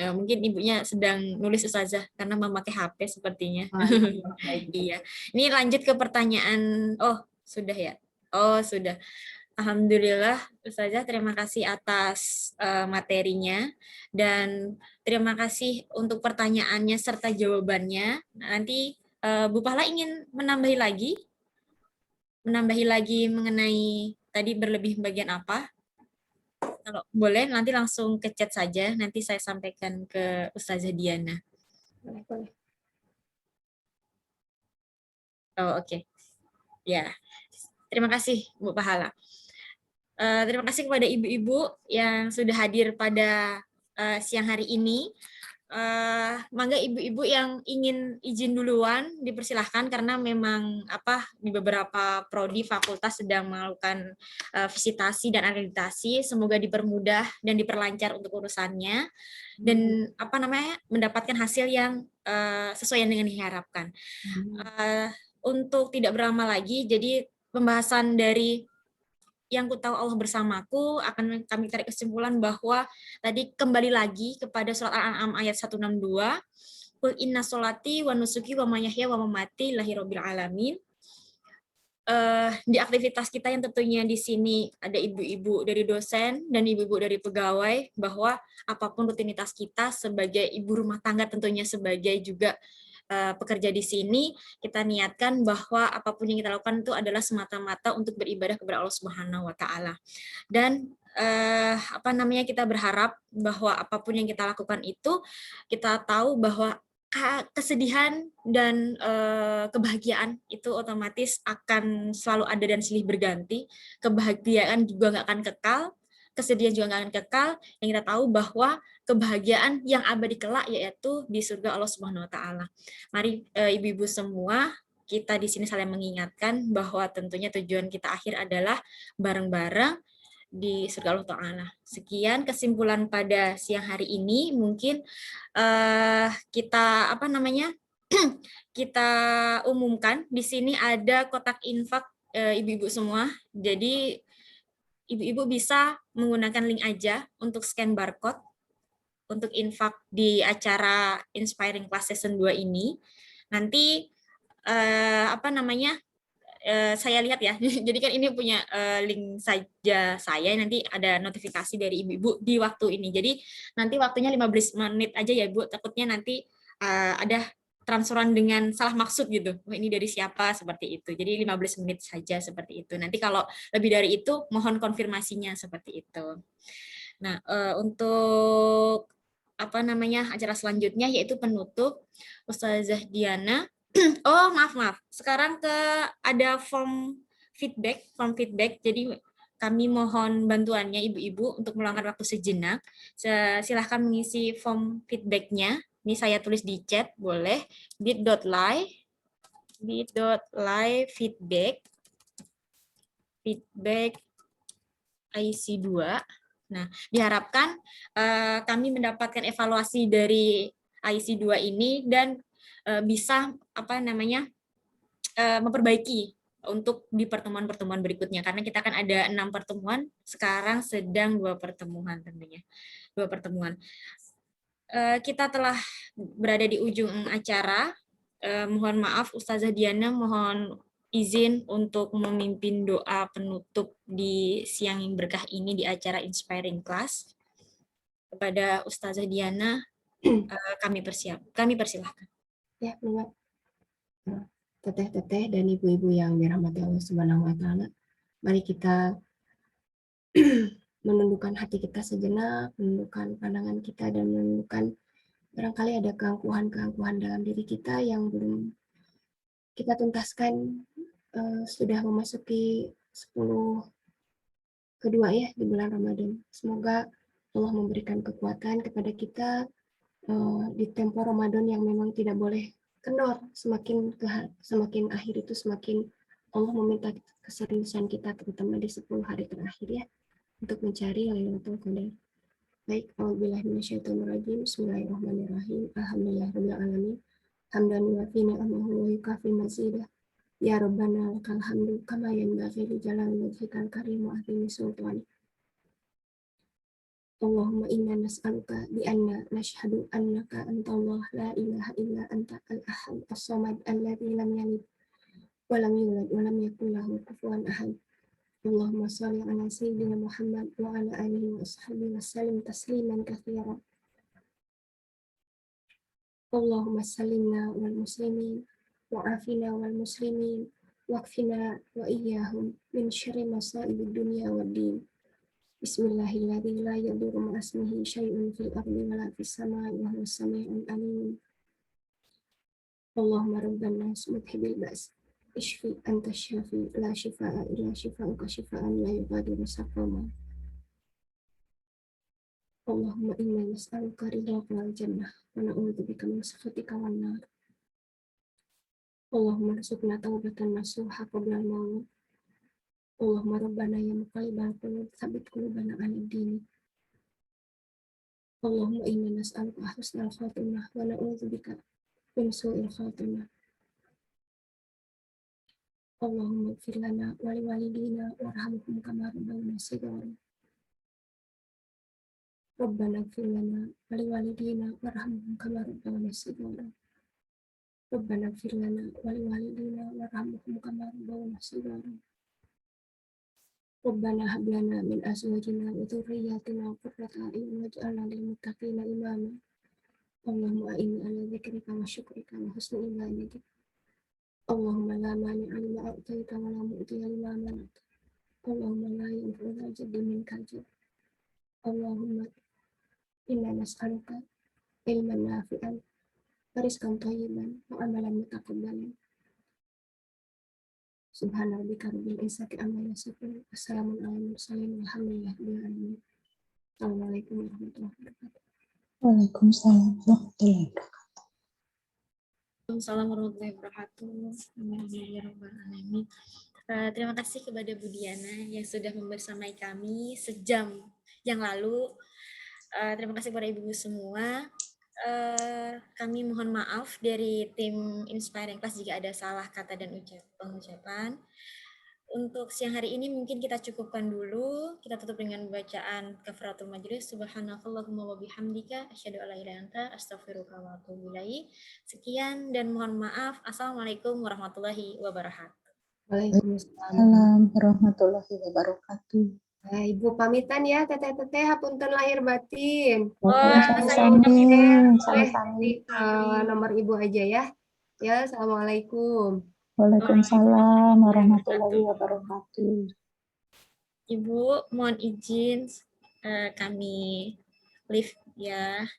Mungkin ibunya sedang nulis Ustazah karena memakai HP sepertinya. Iya. Ini lanjut ke pertanyaan. Oh, sudah ya. Oh, sudah. Alhamdulillah, Ustazah, terima kasih atas materinya dan terima kasih untuk pertanyaannya serta jawabannya. Nanti Bu Pahala ingin menambahi lagi mengenai tadi berlebih bagian apa? Kalau boleh, nanti langsung ke chat saja. Nanti saya sampaikan ke Ustazah Diana. Boleh. Oh, oke. Ya, terima kasih Bu Pahala. Terima kasih kepada ibu-ibu yang sudah hadir pada siang hari ini. Mangga ibu-ibu yang ingin izin duluan dipersilahkan karena memang di beberapa prodi fakultas sedang melakukan visitasi dan akreditasi. Semoga dipermudah dan diperlancar untuk urusannya dan mendapatkan hasil yang sesuai dengan diharapkan. Untuk tidak berlama lagi, jadi pembahasan dari yang ku tahu Allah bersamaku akan kami tarik kesimpulan bahwa tadi kembali lagi kepada surat Al-An'am ayat 162, Qul inna sholati wa nusuki wa mahyaya wa mamati lillahi rabbil alamin. Di aktivitas kita yang tentunya di sini ada ibu-ibu dari dosen dan ibu-ibu dari pegawai, bahwa apapun rutinitas kita sebagai ibu rumah tangga, tentunya sebagai juga pekerja di sini, kita niatkan bahwa apapun yang kita lakukan itu adalah semata-mata untuk beribadah kepada Allah Subhanahu wa taala. Dan kita berharap bahwa apapun yang kita lakukan itu kita tahu bahwa kesedihan dan kebahagiaan itu otomatis akan selalu ada dan silih berganti. Kebahagiaan juga nggak akan kekal, kesedihan juga nggak akan kekal. Yang kita tahu bahwa kebahagiaan yang abadi kelak yaitu di surga Allah Subhanahu wa taala. Mari ibu-ibu semua, kita di sini saling mengingatkan bahwa tentunya tujuan kita akhir adalah bareng-bareng di surga Allah Ta'ala. Sekian kesimpulan pada siang hari ini. Mungkin kita kita umumkan di sini ada kotak infak ibu-ibu semua. Jadi ibu-ibu bisa menggunakan link aja untuk scan barcode untuk infak di acara Inspiring Class Season 2 ini. Nanti saya lihat ya. Jadi kan ini punya link saja saya, nanti ada notifikasi dari ibu-ibu di waktu ini. Jadi nanti waktunya 15 menit aja ya Bu, takutnya nanti ada transferan dengan salah maksud gitu. Ini dari siapa seperti itu. Jadi 15 menit saja seperti itu. Nanti kalau lebih dari itu mohon konfirmasinya seperti itu. Nah, untuk acara selanjutnya yaitu penutup Ustazah Diana. Oh, maaf. Sekarang ada form feedback. Jadi kami mohon bantuannya ibu-ibu untuk meluangkan waktu sejenak. Silahkan mengisi form feedback-nya. Ini saya tulis di chat, boleh. bit.ly feedback IC2. Nah, diharapkan kami mendapatkan evaluasi dari IC2 ini dan bisa memperbaiki untuk di pertemuan-pertemuan berikutnya, karena kita kan ada 6 pertemuan, sekarang sedang 2 pertemuan tentunya. 2 pertemuan. Kita telah berada di ujung acara. Mohon maaf Ustazah Diana, mohon izin untuk memimpin doa penutup di siang yang berkah ini di acara Inspiring Class. Kepada Ustazah Diana, kami persilahkan. Ya, Mbak. Teteh-teteh dan ibu-ibu yang dirahmati Allah Subhanahu wa taala, mari kita menundukkan hati kita sejenak, menundukkan pandangan kita dan menundukkan barangkali ada keangkuhan-keangkuhan dalam diri kita yang belum kita tuntaskan. Sudah memasuki 10 kedua ya di bulan Ramadan. Semoga Allah memberikan kekuatan kepada kita di tempo Ramadan yang memang tidak boleh kendor. Semakin akhir itu semakin Allah meminta keseriusan kita, terutama di 10 hari terakhir ya, untuk mencari Lailatul Qadar. Baik, a'udzubillahi minasyaitonirrajim. Bismillahirrahmanirrahim. Alhamdulillahirabbil alamin. Hamdan wa fi ni'amahu wa yukafi mazidah. Ya Rabbana lakal hamdu kama yanbaghi li jalali wajhikal karim wa azimi sultani. Allahumma inna nas'aluka bi anna nashhadu annaka antallah la ilaha illa anta al-ahad as-samad alladzi lam yalid wa lam yulad wa lam yakul lahu kufuwan ahad. Allahumma shalli ala sayyidina Muhammad wa ala alihi wa ashabihi wa sallim tasliman katsiran. Allahumma sallimna wal muslimin wa afina wal muslimin waqfina wa iyyahum min syarri masaibid dunya wad din. Bismillahirrahmanirrahim. La yadurru ma'asmihi syai'un fil ardi wa la fis samai wa huwas sami'ul alim. Allahumma rabban nas mudhibil ba's ishfi anta syafi la shifaa'a illa shifaa'uka shifaa'an la yughadiru saqama. Allahumma inna nas'aluka ridhaka wal jannah wa na'udzubika min sakhatika wan nar. Allahumma rzuqna taubatan nasuha qabla al-maut. Allahumma rabbana ya muqallibal qulub tsabbit qulubana 'ala din. Allahumma inna nas'aluka husnal khatimah wa na'udzubika min su'il khatimah. Allahumma ighfir lana wa li walidina warhamhum kama rabbayana shighara. Rabbana ighfir lana wa li walidina warhamhum kama rabbayana shighara. Rabbana ighfir lana wa li walidina warhamhum kama rabbayana shighara. Rabbana hab lana min azwajina wa dhurriyyatina qurrata a'yun waj'alna lil muttaqina imama. Allahumma a'inni 'ala dzikrika wa syukrika wa husni ibadatik. Allahumma la mani'a lima a'taita wa la mu'tiya lima mana'ta. Allahumma la yanfa'u dzal jaddi minkal jadd. Allahumma inna nas'aluka ilman nafi'an wa rizqan thayyiban wa amalan mutaqabbalan. Subhana rabbika rabbil izzati amma yasifun. Wassalamun ala mursalin walhamdulillahi rabbil alamin. Assalamualaikum warahmatullahi wabarakatuh. Waalaikumsalam warahmatullahi wabarakatuh. Waalaikumsalam warahmatullahi wabarakatuh. Amin ya rabbal alamin. Terima kasih kepada Bu Diana yang sudah membersamai kami sejam yang lalu. Terima kasih kepada ibu semua. Kami mohon maaf dari tim Inspiring Class jika ada salah kata dan pengucapan. Untuk siang hari ini mungkin kita cukupkan dulu. Kita tutup dengan bacaan kafaratul majlis. Subhanakallahumma wa bihamdika asyhadu an la ilaha illa anta astaghfiruka wa atubu ilaik. Sekian dan mohon maaf. Assalamualaikum warahmatullahi wabarakatuh. Waalaikumsalam. Salam warahmatullahi wabarakatuh. Nah, Ibu pamitan ya, teteh-teteh, hapunten lahir batin. Sami-sami. Nomor Ibu aja ya. Ya, assalamualaikum. Waalaikumsalam warahmatullahi wabarakatuh. Ibu, mohon izin kami live ya.